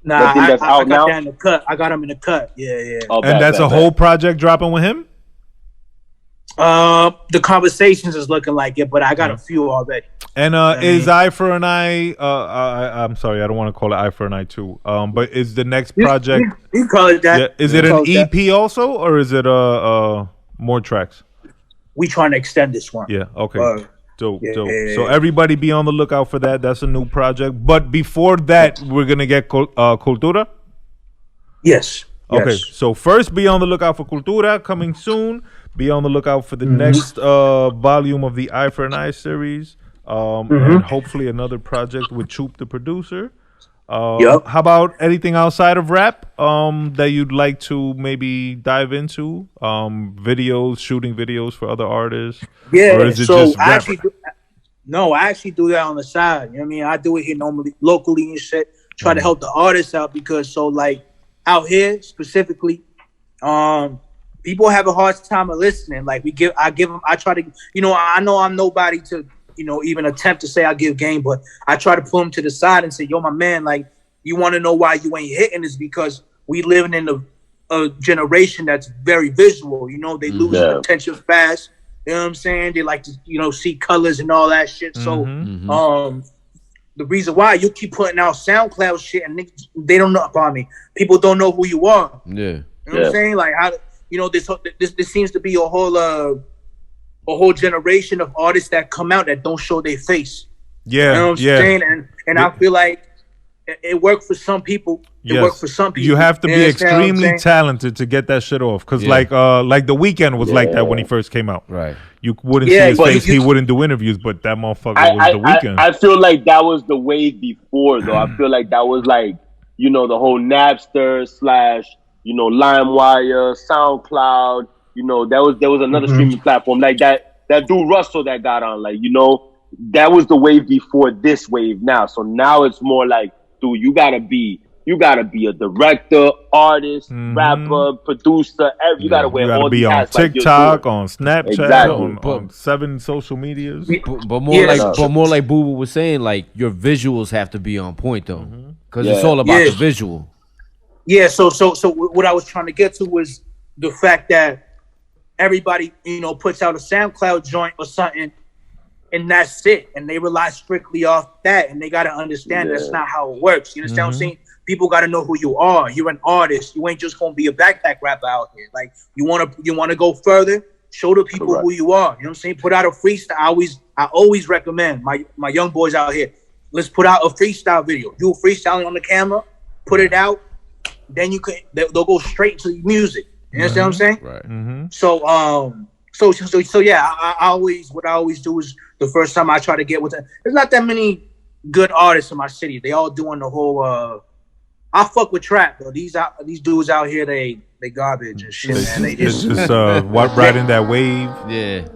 Nah, I got that in the cut. I got him in the cut. Yeah. Oh, and that's a whole project dropping with him? The conversations is looking like it, but I got a few already. And is Eye for an Eye? I'm sorry, I don't want to call it Eye for an Eye too. But is the next project? You call it that. Yeah, is it an EP also, or is it more tracks? We trying to extend this one. Yeah. Okay. Dope. So everybody be on the lookout for that. That's a new project. But before that, we're gonna get Cultura. Yes. Okay. So first, be on the lookout for Cultura coming soon. Be on the lookout for the next volume of the Eye for an Eye series, and hopefully another project with Choop, the producer. How about anything outside of rap that you'd like to maybe dive into? Shooting videos for other artists? Yeah, or is it so just I actually do that on the side. You know what I mean? I do it here normally, locally and shit. Try to help the artists out because out here specifically, people have a hard time of listening. Like I try to, I know I'm nobody to, even attempt to say I give game, but I try to pull them to the side and say, yo, my man, like, you want to know why you ain't hitting is because we living in a generation that's very visual. They lose attention fast. You know what I'm saying? They like to, see colors and all that shit. So, the reason why you keep putting out SoundCloud shit and they don't know about me. People don't know who you are. Yeah. You know what I'm saying? Like, how, this seems to be a whole generation of artists that come out that don't show their face. Yeah. You know what I'm saying? And I feel like it worked for some people. It worked for some people. You have to be extremely talented to get that shit off. Because like The Weeknd was like that when he first came out. Right. You wouldn't see his face. He wouldn't do interviews, but that motherfucker was The Weeknd. I feel like that was the wave before, though. I feel like that was like, the whole Napster / LimeWire, SoundCloud. There was another streaming platform like that dude Russell that got on. Like, that was the wave before this wave now. So now it's more like, dude, you gotta be a director, artist, rapper, producer. You gotta wear all these hats. You gotta be on TikTok, on Snapchat, on 7 social medias. But more like Bubu was saying, like your visuals have to be on point though, because it's all about the visual. Yeah. So what I was trying to get to was the fact that everybody, puts out a SoundCloud joint or something. And that's it. And they rely strictly off that. And they got to understand that's not how it works. You understand what I'm saying? People got to know who you are. You're an artist. You ain't just going to be a backpack rapper out here. Like, you want to go further, show the people who you are. You know what I'm saying? Put out a freestyle. I always recommend my young boys out here, let's put out a freestyle video. Do a freestyling on the camera, put it out. Then they'll go straight to the music. You understand what I'm saying? Right. So yeah, what I always do is the first time I try to get with them. There's not that many good artists in my city. They all doing the whole. I fuck with trap though. These dudes out here, they garbage and shit, man. They just riding that wave. Yeah.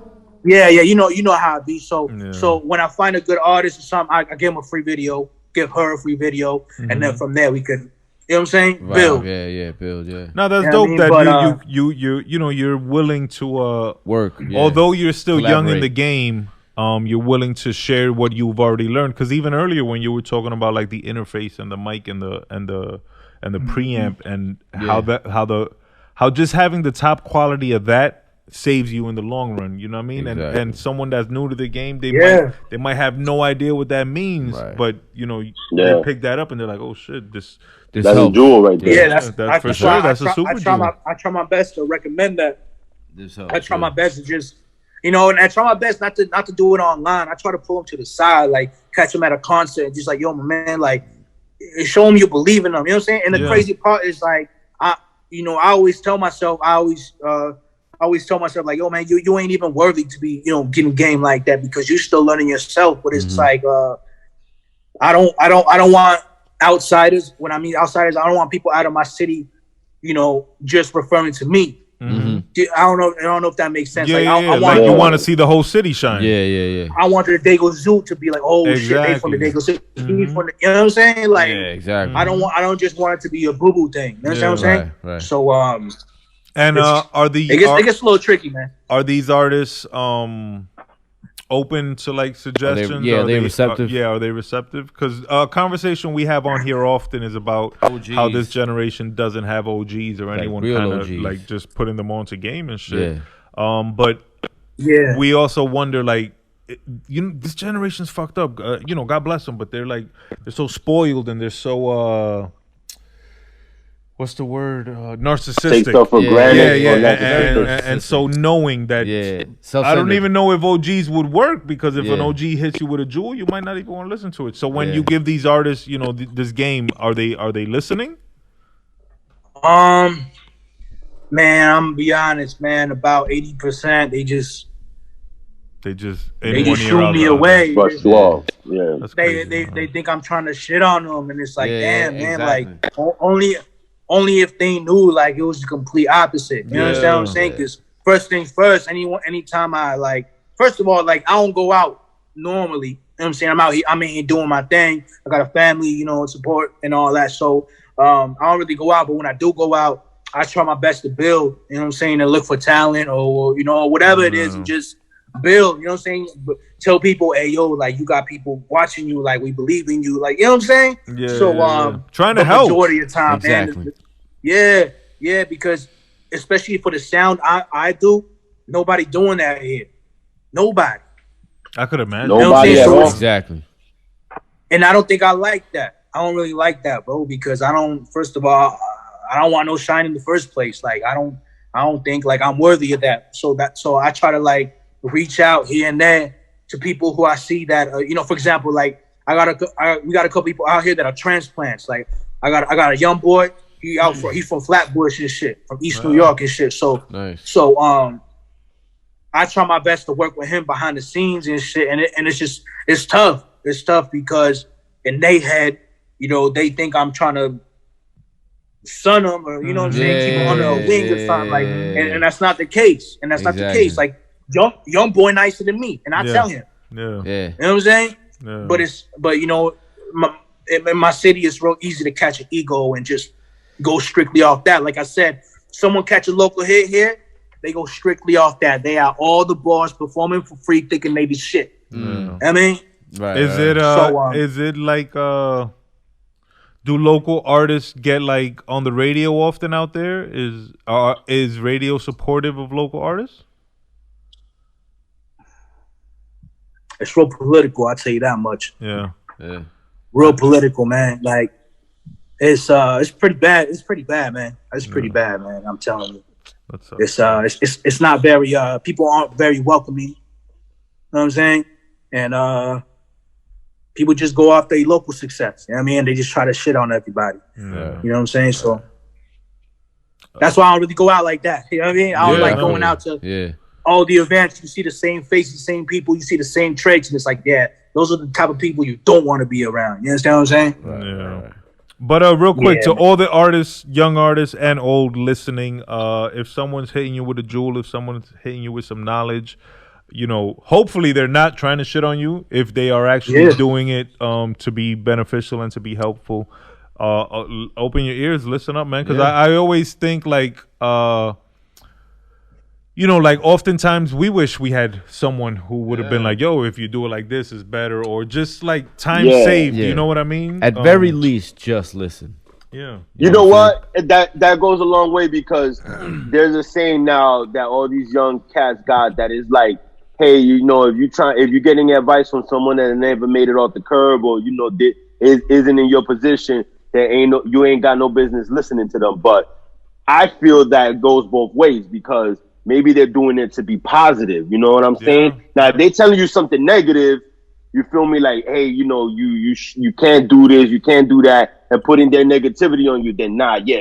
You know how it be. So when I find a good artist or something, I give him a free video, give her a free video, and then from there we can. You know what I'm saying? Wow. Build. Yeah, build, yeah. No, that's dope that you're willing to work. Yeah. Although you're still young in the game, you're willing to share what you've already learned. Because even earlier when you were talking about like the interface and the mic and the preamp and how just having the top quality of that saves you in the long run, you know what I mean? Exactly. And someone that's new to the game, they might have no idea what that means, but they pick that up and they're like, oh shit, this that's a jewel right there. Yeah, that's for sure. That's a super jewel. I try my best to recommend that. I try my best to just, and I try my best not to do it online. I try to pull them to the side, like catch them at a concert, and just like, yo, my man, like show them you believe in them. You know what I'm saying? And the crazy part is like, I always tell myself, like, yo, man, you ain't even worthy to be, getting game like that because you're still learning yourself. But it's like, I don't want outsiders. When I mean outsiders, I don't want people out of my city, just referring to me. Mm-hmm. I don't know if that makes sense. Yeah, you want to see the whole city shine. Yeah. I want the Dego Zoo to be like, oh shit, they from the Dego Zoo. You know what I'm saying? Like, exactly. I don't just want it to be a Bubu thing. You know what I'm saying? Right. So and it gets a little tricky, man. Are these artists open to like suggestions? Are they receptive? Are they receptive? Because a conversation we have on here often is about how this generation doesn't have OGs or anyone kind of like just putting them onto game and shit. But we also wonder like, this generation's fucked up. God bless them, but they're so spoiled and they're so what's the word? Narcissistic. Take stuff for granted. And so knowing that, I don't even know if OGs would work because if an OG hits you with a jewel, you might not even want to listen to it. So when you give these artists, this game, are they listening? Man, I'm gonna be honest, man. About 80%, they just shoot me away. Brush you off. Yeah. They think I'm trying to shit on them, and it's like, damn, man, like only if they knew like it was the complete opposite. You understand what I'm saying? Because first things first, anytime I first of all, I don't go out normally. You know what I'm saying? I'm in here doing my thing. I got a family, support and all that. So I don't really go out, but when I do go out, I try my best to build, you know what I'm saying, and look for talent or whatever it is and just build, you know what I'm saying? But tell people, hey, yo, like you got people watching you, like we believe in you, like, you know what I'm saying? Trying to help majority of the time, man. Yeah, because especially for the sound I do, nobody doing that here. Nobody. I could imagine. Nobody at all. Exactly. And I don't think I like that. I don't really like that, bro, because first of all, I don't want no shine in the first place. Like I don't think like I'm worthy of that. So I try to reach out here and there to people who I see that for example, like we got a couple people out here that are transplants. Like I got a young boy. He's from Flatbush and shit, from East New York and shit. So nice. So I try my best to work with him behind the scenes and shit. And it's tough. It's tough because in they head, they think I'm trying to son them or what I'm saying, keep them under a wing or something and that's not the case. And that's not the case. Like young boy nicer than me, and I tell him. Yeah. You know what I'm saying? Yeah. But in my city, it's real easy to catch an ego and just go strictly off that. Like I said, someone catch a local hit here, they go strictly off that. They are all the bars performing for free, thinking they be shit. I mean, is it like do local artists get like on the radio often out there? Is radio supportive of local artists? It's real political, I'll tell you that much. Yeah. Real political, man. Like it's pretty bad. It's pretty bad, man. It's pretty bad, man. I'm telling you. It's not very people aren't very welcoming. You know what I'm saying? And people just go off their local success. You know what I mean? They just try to shit on everybody. Yeah. You know what I'm saying? So that's why I don't really go out like that. You know what I mean? I don't like going out to all the events. You see the same faces, same people, you see the same traits, and it's like, those are the type of people you don't want to be around. You understand what I'm saying? Right. But real quick, to all the artists, young artists and old listening, if someone's hitting you with a jewel, if someone's hitting you with some knowledge, you know, hopefully they're not trying to shit on you. If they are actually doing it to be beneficial and to be helpful, open your ears, listen up, man. Because I always think like, you know, like oftentimes we wish we had someone who would have been like, yo, if you do it like this, it's better, or just like time saved. You know what I mean? At very least, just listen. Yeah. You know what? That goes a long way, because there's a saying now that all these young cats got that is like, hey, you know, if you're getting advice from someone that never made it off the curb, or you know, isn't in your position, you ain't got no business listening to them. But I feel that it goes both ways, because maybe they're doing it to be positive. You know what I'm saying? Now, if they telling you something negative, you feel me? Like, hey, you know, you can't do this, you can't do that, and putting their negativity on you, then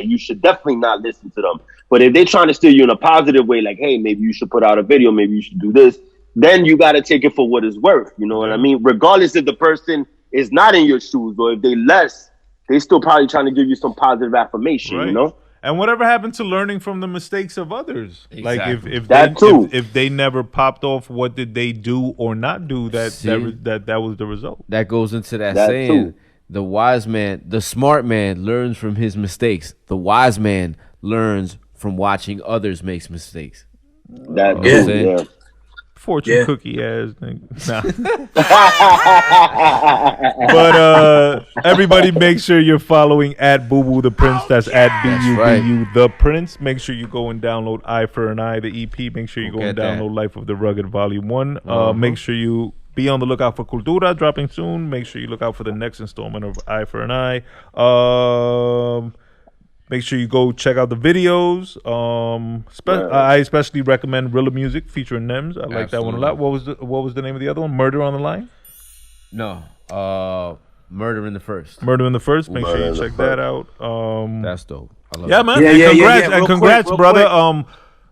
you should definitely not listen to them. But if they're trying to steer you in a positive way, like, hey, maybe you should put out a video, maybe you should do this, then you got to take it for what it's worth. You know what I mean? Regardless if the person is not in your shoes, or if they less, they still probably trying to give you some positive affirmation, you know? And whatever happened to learning from the mistakes of others? Exactly. Like if they never popped off, what did they do or not do that was the result? That goes into that saying, the wise man, the smart man learns from his mistakes. The wise man learns from watching others make mistakes. That too, Fortune cookie ass thing. Nah. But everybody make sure you're following at Bubu the Prince. That's at BUBU the Prince. Make sure you go and download Eye for an Eye, the EP. Make sure you go and download Life of the Rugged Volume 1. Make sure you be on the lookout for Cultura dropping soon. Make sure you look out for the next installment of Eye for an Eye. Make sure you go check out the videos. I especially recommend Rilla Music featuring Nems. I like that one a lot. What was the name of the other one? Murder on the Line? No. Murder in the First. Murder in the First. Make sure you check that out. That's dope. I love it. Man. And congrats, brother.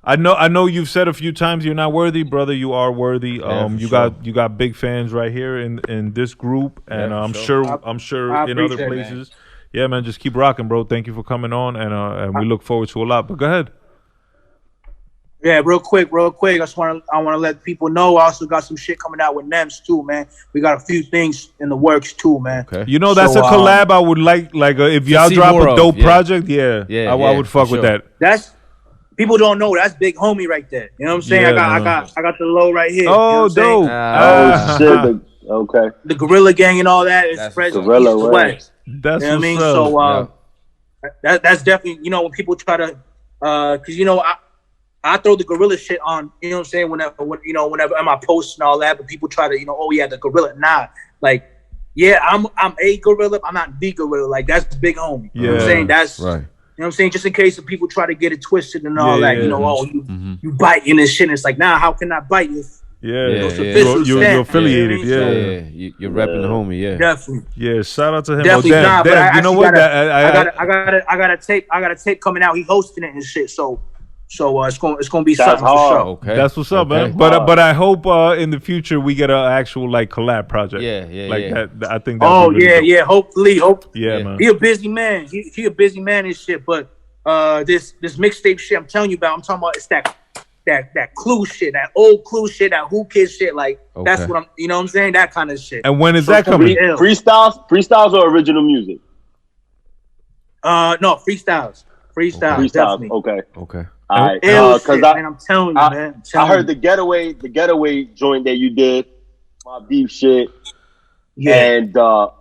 I know you've said a few times you're not worthy, brother. You are worthy. You got big fans right here in this group, and I'm sure in other places. That. Yeah, man, just keep rocking, bro. Thank you for coming on, and we look forward to a lot. But go ahead. Yeah, real quick. I want to let people know. I also got some shit coming out with Nems too, man. We got a few things in the works too, man. Okay. You know, that's a collab I would like if y'all drop a dope project. I would fuck with that. That's people don't know. That's big homie right there. You know what I'm saying? I got the low right here. Oh, you know dope. Shit. Okay. The Gorilla Gang and all that is spread east to west. That's you know what I mean. So that's definitely, you know, when people try to because you know I throw the gorilla shit on, you know what I'm saying, whenever I'm my posts and all that, but people try to, you know, oh yeah, the gorilla. Nah, like I'm a gorilla, I'm not the gorilla. Like that's big homie. You know what I'm saying? That's right. You know what I'm saying? Just in case if people try to get it twisted and all that, you know, you biting and shit. And it's like, nah, how can I bite you? You're affiliated. You're repping the homie. Definitely. Yeah, shout out to him. Definitely. But you know what? I got a tape coming out. He hosting it and shit. So it's gonna be something for sure. Okay. That's what's up, man. But I hope in the future we get an actual like collab project. That. I think. Hopefully. Man. He a busy man. He a busy man and shit. But this mixtape shit I'm telling you about. I'm talking about it's that Clue shit, that old Clue shit, that Who Kid shit. Like that's what I'm. You know what I'm saying? That kind of shit. And when is that coming? Freestyles or original music? No, freestyles. Definitely. Okay. All right, because I'm telling you, man. I heard the getaway joint that you did, my beef shit. Yeah.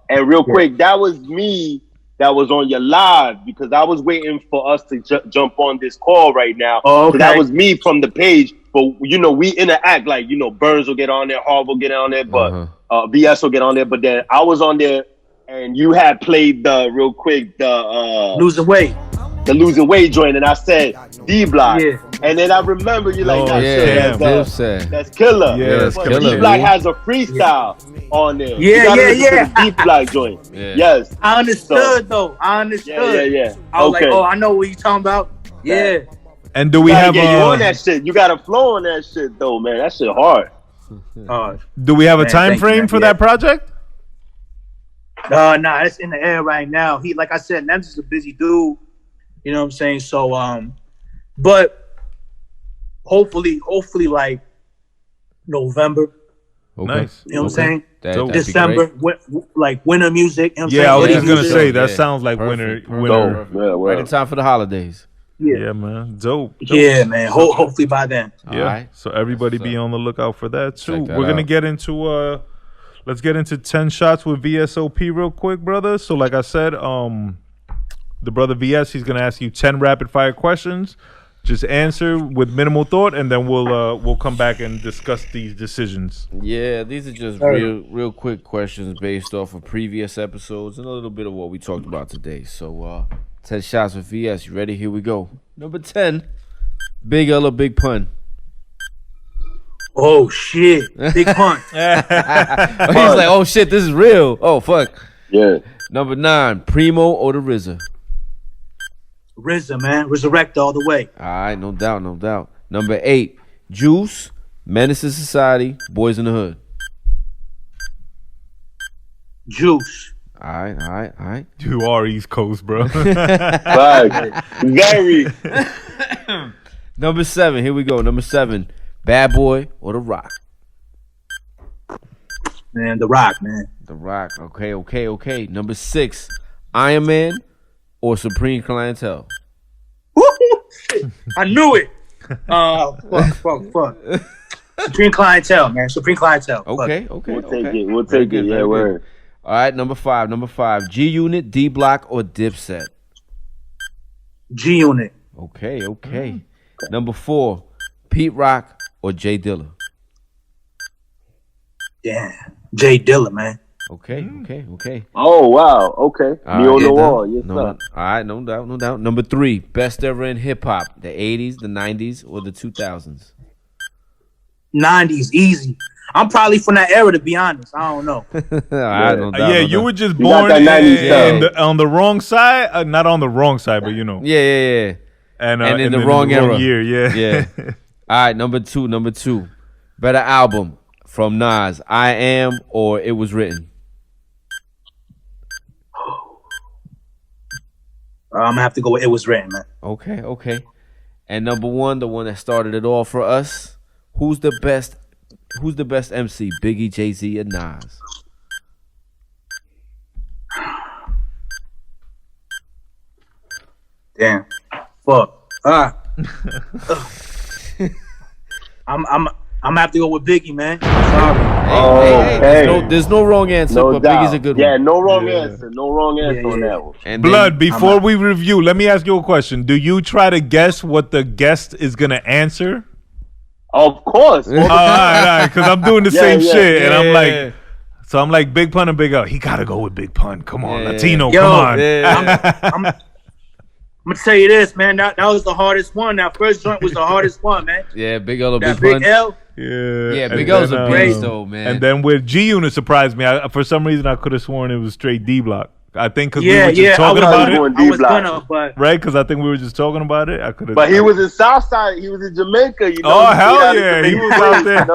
And real quick, that was me that was on your live, because I was waiting for us to jump on this call right now. Oh, okay. That was me from the page. But, you know, we interact, like, you know, Burnz will get on there, Harv will get on there, but BS will get on there. But then I was on there, and you had played the Losing Weight. The Losing Weight joint, and I said D-Block. Yeah. And then I remember you like, that's killer. Yeah, that's killer. D-Block has a freestyle on there. Yeah. D-Block joint. Yeah. Yes. I understood though. I understood. Yeah. I was like, oh, I know what you're talking about. Yeah. And do we have you on that shit? You got a flow on that shit though, man. That shit hard. Do we have a time frame for that project? Nah, it's in the air right now. He, like I said, Nems is a busy dude. You know what I'm saying? So, but hopefully, like November. Okay. Nice. You know what I'm saying? December, like winter music. You know what I'm yeah, I was saying? just gonna say that Yeah. sounds like Perfect. winter. Yeah, well. Right in time for the holidays. Yeah, man. Dope. Yeah, man. Hopefully by then. Yeah. Alright. So everybody be on the lookout for that too. Check that We're gonna out. get into let's get into 10 shots with VSOP real quick, brother. So like I said, the brother VS, he's gonna ask you 10 rapid fire questions. Just answer with minimal thought, and then we'll come back and discuss these decisions. Yeah, these are just real quick questions based off of previous episodes and a little bit of what we talked about today. So 10 shots with VS. You ready? Here we go. Number 10. Big L or Big Pun? Oh shit. Big pun. He's like, oh shit, this is real. Oh fuck. Yeah. Number 9. Primo or the RZA? RZA, man. Resurrect all the way. All right, no doubt. Number 8. Juice, Menace to Society, Boys in the Hood. Juice. All right. You are East Coast, bro. Right. Very. Number 7. Here we go. Number 7. Bad Boy or The Rock? Man, The Rock, man. The Rock. Okay. Number 6. Iron Man or Supreme Clientele? I knew it. Fuck. Supreme Clientele, man. Supreme Clientele. Okay. We'll take it. Yeah, word. All right, number 5. G Unit, D Block, or Dipset? G Unit. Okay. Number 4. Pete Rock or Jay Dilla? Damn. Jay Dilla, man. Okay. Oh wow. Okay. Neo Noir. Yes, no, sir. all right, no doubt. Number 3. Best ever in hip hop: the 80s, the 90s, or the 2000s? 90s, easy. I'm probably from that era, to be honest. I don't know. No doubt. You were just You born got that 90s on the wrong side. Not on the wrong side, but you know. Yeah. And in the wrong era. year. Yeah. All right, number two. Better album from Nas: I Am or It Was Written? I'm gonna have to go with It Was Written, man. Okay. And number 1, the one that started it all for us. Who's the best MC? Biggie, Jay-Z, or Nas? Damn. Fuck. I'm gonna have to go with Biggie, man. Sorry. Hey, there's no wrong answer, No but doubt. Biggie's a good Yeah, one. no wrong answer. No wrong answer on that one. And Blood, then, before we review, let me ask you a question. Do you try to guess what the guest is going to answer? Of course. All right, because I'm doing the same shit. And I'm Yeah. like, Big Pun and Big L. He got to go with Big Pun. Come on, Yeah. Latino, Yo, come on. I'm gonna tell you this, man. That was the hardest one. That first joint was the hardest one, man. Yeah, Big L or That Big Big Pun. L. Yeah, Big and L's then, a beast, though, man. And then with G Unit surprised me. For some reason, I could have sworn it was straight D Block. I think because we were just talking about it, I was gonna, but right? Because I think we were just talking about it. I could have. But he was in Southside. He was in Jamaica. You know. Oh hell yeah, he was out there.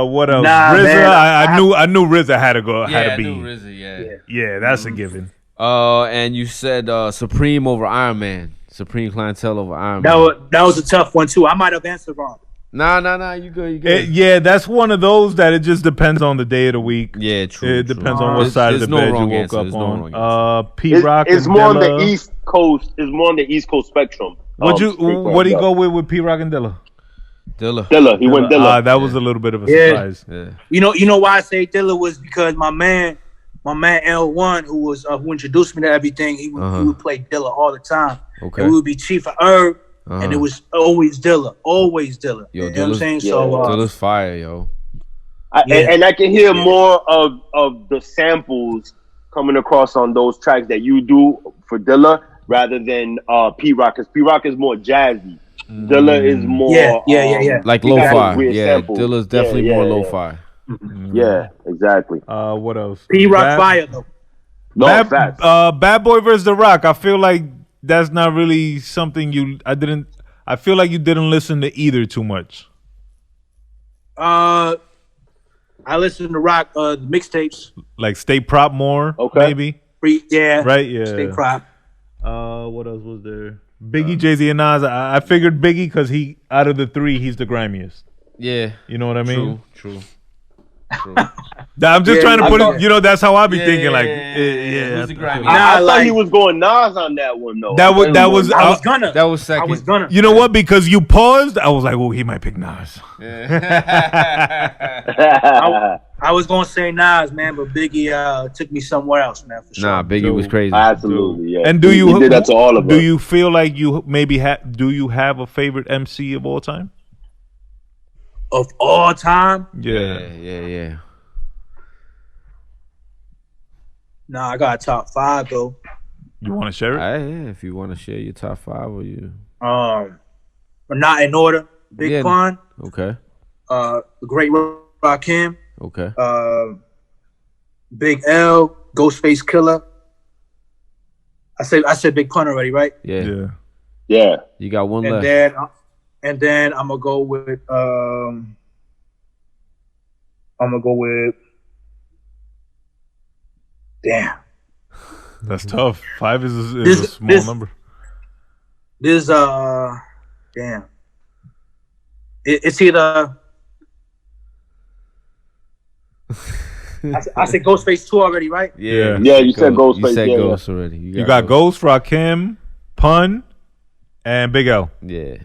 What else? Nah, RZA. man, I knew RZA had to go. Had to be. RZA, Yeah, that's a given. And you said Supreme over Iron Man. Supreme Clientele over Iron Man. that was a tough one too. I might have answered wrong. Nah. You good. Yeah, that's one of those that it just depends on the day of the week. Yeah, true. It depends on what side of the bed you woke up on. Pete Rock. It's more on the East Coast. It's more on the East Coast spectrum. What do you go with Pete Rock and Dilla? Dilla. He went Dilla. That was a little bit of a surprise. Yeah. You know why I say Dilla was because my man L1, who introduced me to everything, he would play Dilla all the time. Okay. And we would be Chief of Herb, and it was always Dilla. Yo, you know what I'm saying? So Dilla's fire, yo. And I can hear more of the samples coming across on those tracks that you do for Dilla rather than P Rock, because P Rock is more jazzy. Dilla is more like lo-fi. Yeah, Dilla's definitely more lo-fi. Yeah, exactly. What else? P Rock fire though. No, facts. Bad Boy versus The Rock. I feel like that's not really something I feel like you didn't listen to either too much. I listen to rock mixtapes. Like State Prop more, maybe. Yeah. Right. Yeah. State Prop. What else was there? Biggie, Jay-Z, and Nas. I figured Biggie because he out of the three, he's the grimiest. Yeah. You know what I mean? True. I'm just trying to put it. You know, that's how I be thinking. Like, Who's the grimiest? I thought he was going Nas on that one though. That was I was gonna. That was second. I was gonna. You know what? Because you paused, I was like, "Oh, he might pick Nas." I was gonna say Nas, man, but Biggie took me somewhere else, man. For sure. Nah, Biggie was crazy. Absolutely, yeah. And he did that to all of us. Do you feel like you maybe do you have a favorite MC of all time? Of all time? Yeah. Nah, I got a top 5 though. You want to share it? Yeah, if you want to share your top 5 or you. But not in order. Big Pun. Okay. The Great Rakim. Okay. Big L. Ghostface Killer. I said Big Pun already, right? Yeah. You got one left. And then I'm gonna go with damn. That's tough. 5 is a small number. This damn. It's either I said Ghostface 2 already, right? Yeah. You said Ghostface. You said Ghost already. You got Ghost, Rakim, Pun, and Big L. Yeah.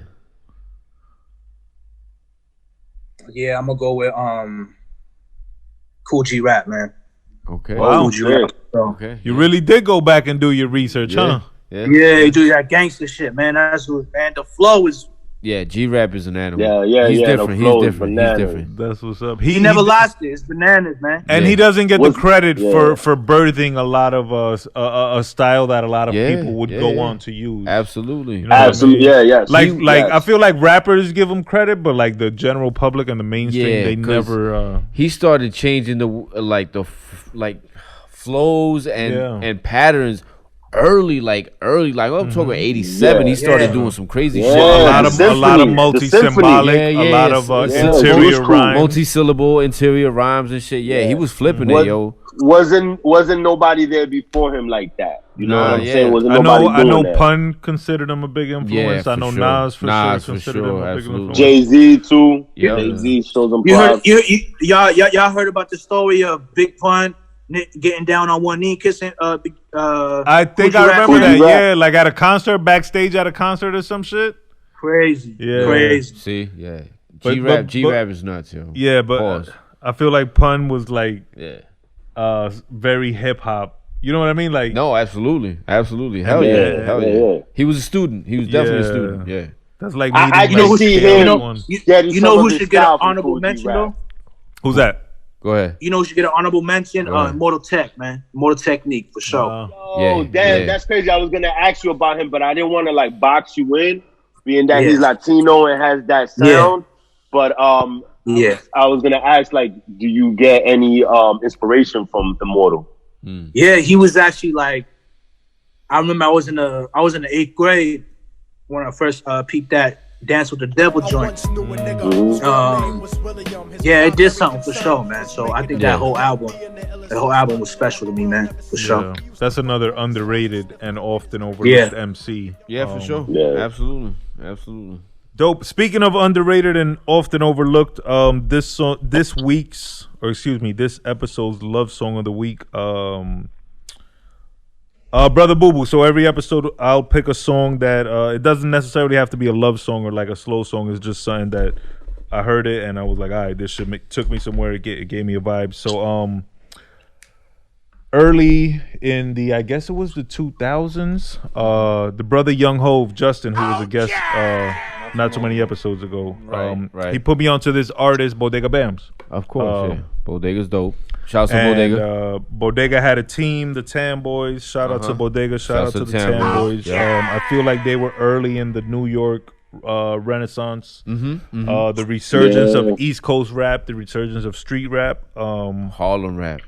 Yeah, I'm gonna go with Cool G Rap, man. Okay. Wow. Cool G Rap. Okay. You really did go back and do your research, huh? Yeah, you do that gangster shit, man. That's what, man. The flow is. Yeah, G-Rap is an animal. He's different. He's different. That's what's up. He never lost it. It's bananas, man. And he doesn't get the credit for birthing a lot of a style that a lot of people would go on to use. Absolutely. You know Absolutely. I mean? I feel like rappers give him credit, but like the general public and the mainstream, they never. He started changing the flows and patterns. Early, I'm talking 87. He started doing some crazy shit. A lot of multi-symbolic, a lot of interior rhymes, multi-syllable interior rhymes and shit. Yeah, he was flipping it, yo. Wasn't nobody there before him like that? You know what I'm saying? Wasn't nobody I know that. Pun considered him a big influence. I know Nas for sure considered him a big influence. Jay-Z too. Jay-Z shows him props. Y'all heard about the story of Big Pun getting down on one knee, kissing. I think I remember that. Yeah, like at a concert, backstage at a concert or some shit. Crazy. Yeah. Crazy. See, yeah. G-Rap is nuts, yo. Yeah, but I feel like Pun was like, very hip hop. You know what I mean? Like, no, absolutely. Hell yeah. He was a student. He was definitely a student. Yeah. That's like I can see him. You know who should get an honorable mention though? Who's that? Go ahead. You know who should get an honorable mention? Immortal Tech, man. Immortal Technique for sure. That's crazy. I was gonna ask you about him, but I didn't want to like box you in, being that he's Latino and has that sound. But I was gonna ask, like, do you get any inspiration from Immortal? Yeah, he was actually like, I remember I was in the 8th grade when I first peeped that Dance with the Devil joint. It did something for sure, man. So I think that whole album was special to me, man, for sure. That's another underrated and often overlooked MC. Yeah, for sure. Yeah. Absolutely. Dope. Speaking of underrated and often overlooked, this episode's love song of the week, Brother Bubu. So every episode I'll pick a song that it doesn't necessarily have to be a love song or like a slow song. It's just something that I heard it and I was like, all right, this took me somewhere. It gave me a vibe. So early in I guess it was the 2000s, the brother Young Hove, Justin, who was a guest not too many episodes ago, right. He put me onto this artist, Bodega Bams. Of course, Bodega's dope. Shouts to Bodega. Bodega had a team, the Tam Boys. Shout out to Bodega. Shout out to the Tam Boys. I feel like they were early in the New York Renaissance. The resurgence of East Coast rap, the resurgence of street rap, Harlem rap.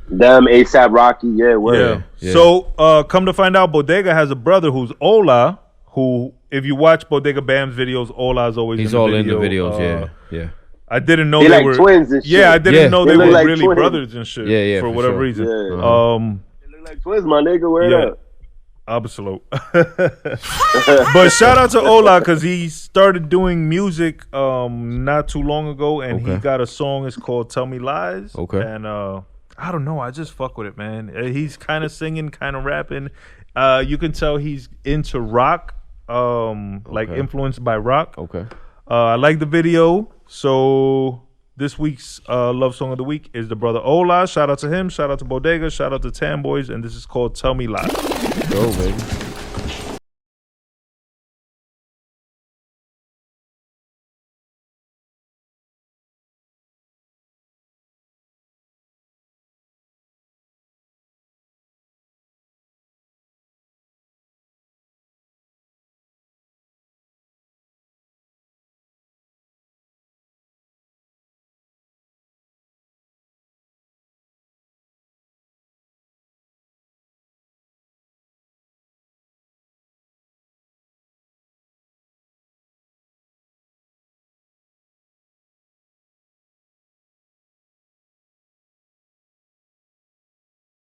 Them ASAP Rocky, yeah. So come to find out, Bodega has a brother who's Ola, who, if you watch Bodega Bam's videos, Ola is always He's in the all video. in the videos, yeah. I didn't know they like were twins and shit. Yeah, I didn't know they were like really twins. brothers and shit. Yeah, for whatever reason. Yeah. They look like twins, my nigga. Word up. Absolute. But shout out to Ola because he started doing music not too long ago, and he got a song. It's called "Tell Me Lies." Okay. And I don't know. I just fuck with it, man. He's kind of singing, kind of rapping. You can tell he's into rock, like influenced by rock. Okay. I like the video. So this week's love song of the week is the brother Ola. Shout out to him. Shout out to Bodega. Shout out to Tam Boys. And this is called "Tell Me Lies." Go, baby.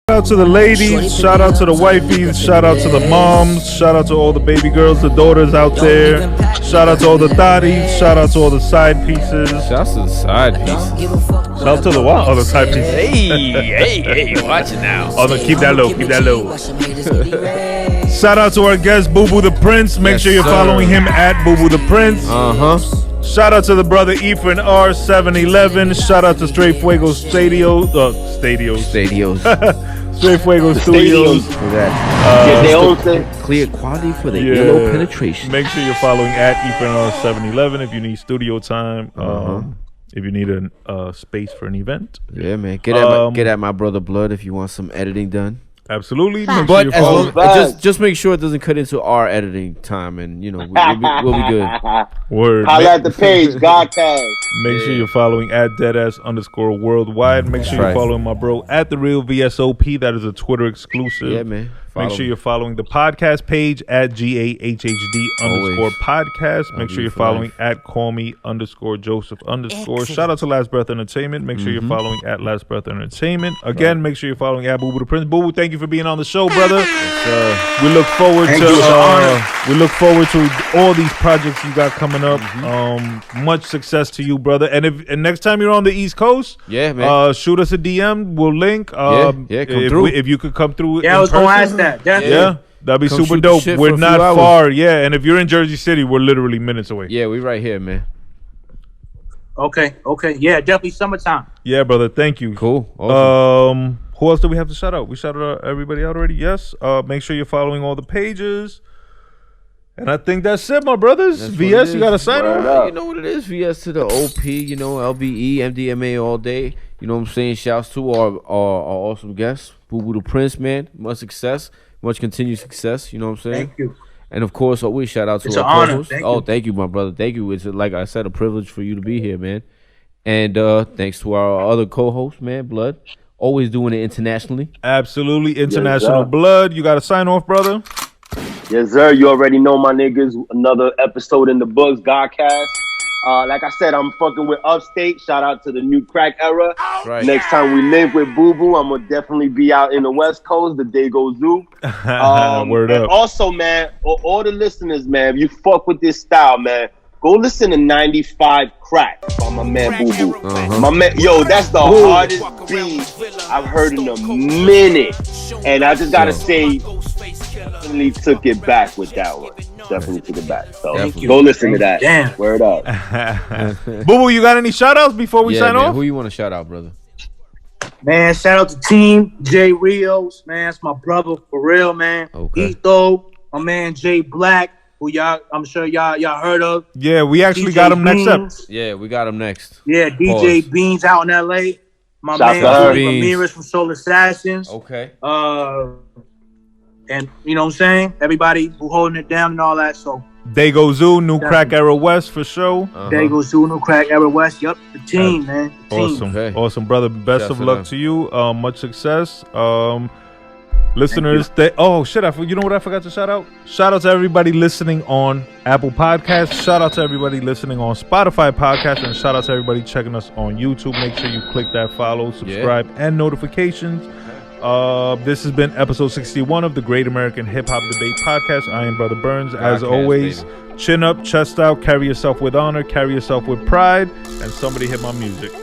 Shout out to the ladies, shout out to the wifeys, shout out to the moms, shout out to all the baby girls, the daughters out there, shout out to all the thotties, shout out to all the side pieces. Shout out to the side pieces. Shout out to the what? Oh, the side pieces. Hey, watch it now. Oh, no, keep that low, keep that low. Shout out to our guest, Bubu the Prince. Make sure you're following him at Bubu the Prince. Shout out to the brother Ethan R711. Shout out to Straight Fuego Stadios. Straight Fuego Studios. Clear quality for the yellow penetration. Make sure you're following at Ethan R711 if you need studio time. If you need a space for an event. Yeah, man. Get at my brother Blood if you want some editing done. Absolutely. But just make sure it doesn't cut into our editing time, and you know we'll be good. Word. Holla at the page, Gahhd. Make sure you're following at deadass_worldwide. Make sure you're following my bro at the real VSOP. That is a Twitter exclusive. Yeah, man. Make sure you're following the podcast page at GAHHD_podcast. Make sure you're following at callme_Joseph_. Shout out to Last Breath Entertainment. Make sure you're following at Last Breath Entertainment. Again, make sure you're following at Bubu the Prince. Bubu, thank you for being on the show, brother. We look forward to all these projects you got coming up. Much success to you, brother. And next time you're on the East Coast, man, shoot us a DM. We'll link. Come through. If you could come through. Yeah, I was gonna ask that. Definitely. Yeah, that'd be super dope. We're not far. Yeah, and if you're in Jersey City, we're literally minutes away. Yeah, we right here, man. Okay. Yeah, definitely summertime. Yeah, brother. Thank you. Cool. Awesome. Who else do we have to shout out? We shouted out everybody out already. Yes. Make sure you're following all the pages. And I think that's it, my brothers. VS, you got to sign on. You know what it is. VS to the OP, you know, LBE, MDMA all day. You know what I'm saying? Shouts to our awesome guests. Bubu the Prince, man. Much success. Much continued success. You know what I'm saying? Thank you. And of course, always shout out to our co-host. Thank you, my brother. Thank you. It's, like I said, a privilege for you to be here, man. And thanks to our other co-host, man, Blood. Always doing it internationally. Absolutely. International Blood. You got to sign off, brother. Yes, sir. You already know, my niggas. Another episode in the books, Gahhd. Like I said, I'm fucking with Upstate. Shout out to the new crack era. Right. Next time we link with Bubu, I'm gonna definitely be out in the West Coast, the Dego Zoo. Word up. Also, man, all the listeners, man, if you fuck with this style, man, go listen to 95 Crack by my man Bubu. My man, yo, that's the hardest beat I've heard in a minute. And I just gotta say, definitely took it back with that one. Definitely took it back. So go listen to that. Damn. Word up. Bubu, you got any shout outs before we sign off? Who you want to shout out, brother? Man, shout out to Team J Rios, man. That's my brother for real, man. Etho, my man Jay Black, who I'm sure y'all heard of. Yeah, we actually got him next up. Yeah, we got him next. Yeah, DJ Beans out in LA. My man Ramirez from Soul Assassins. Okay. And you know what I'm saying? Everybody who holding it down and all that. So Dego Zoo, New Crack Era West for sure. Dego Zoo, New Crack Era West. Yup, the team, man. The awesome. Team. Awesome, brother. Best of luck to you. Much success. Listeners, you know what I forgot to shout out? Shout out to everybody listening on Apple Podcasts. Shout out to everybody listening on Spotify Podcasts. And shout out to everybody checking us on YouTube. Make sure you click that follow, subscribe, and notifications. This has been episode 61 of the Great American Hip Hop Debate Podcast. I am Brother Burnz. As always, chin up, chest out, carry yourself with honor, carry yourself with pride, and somebody hit my music.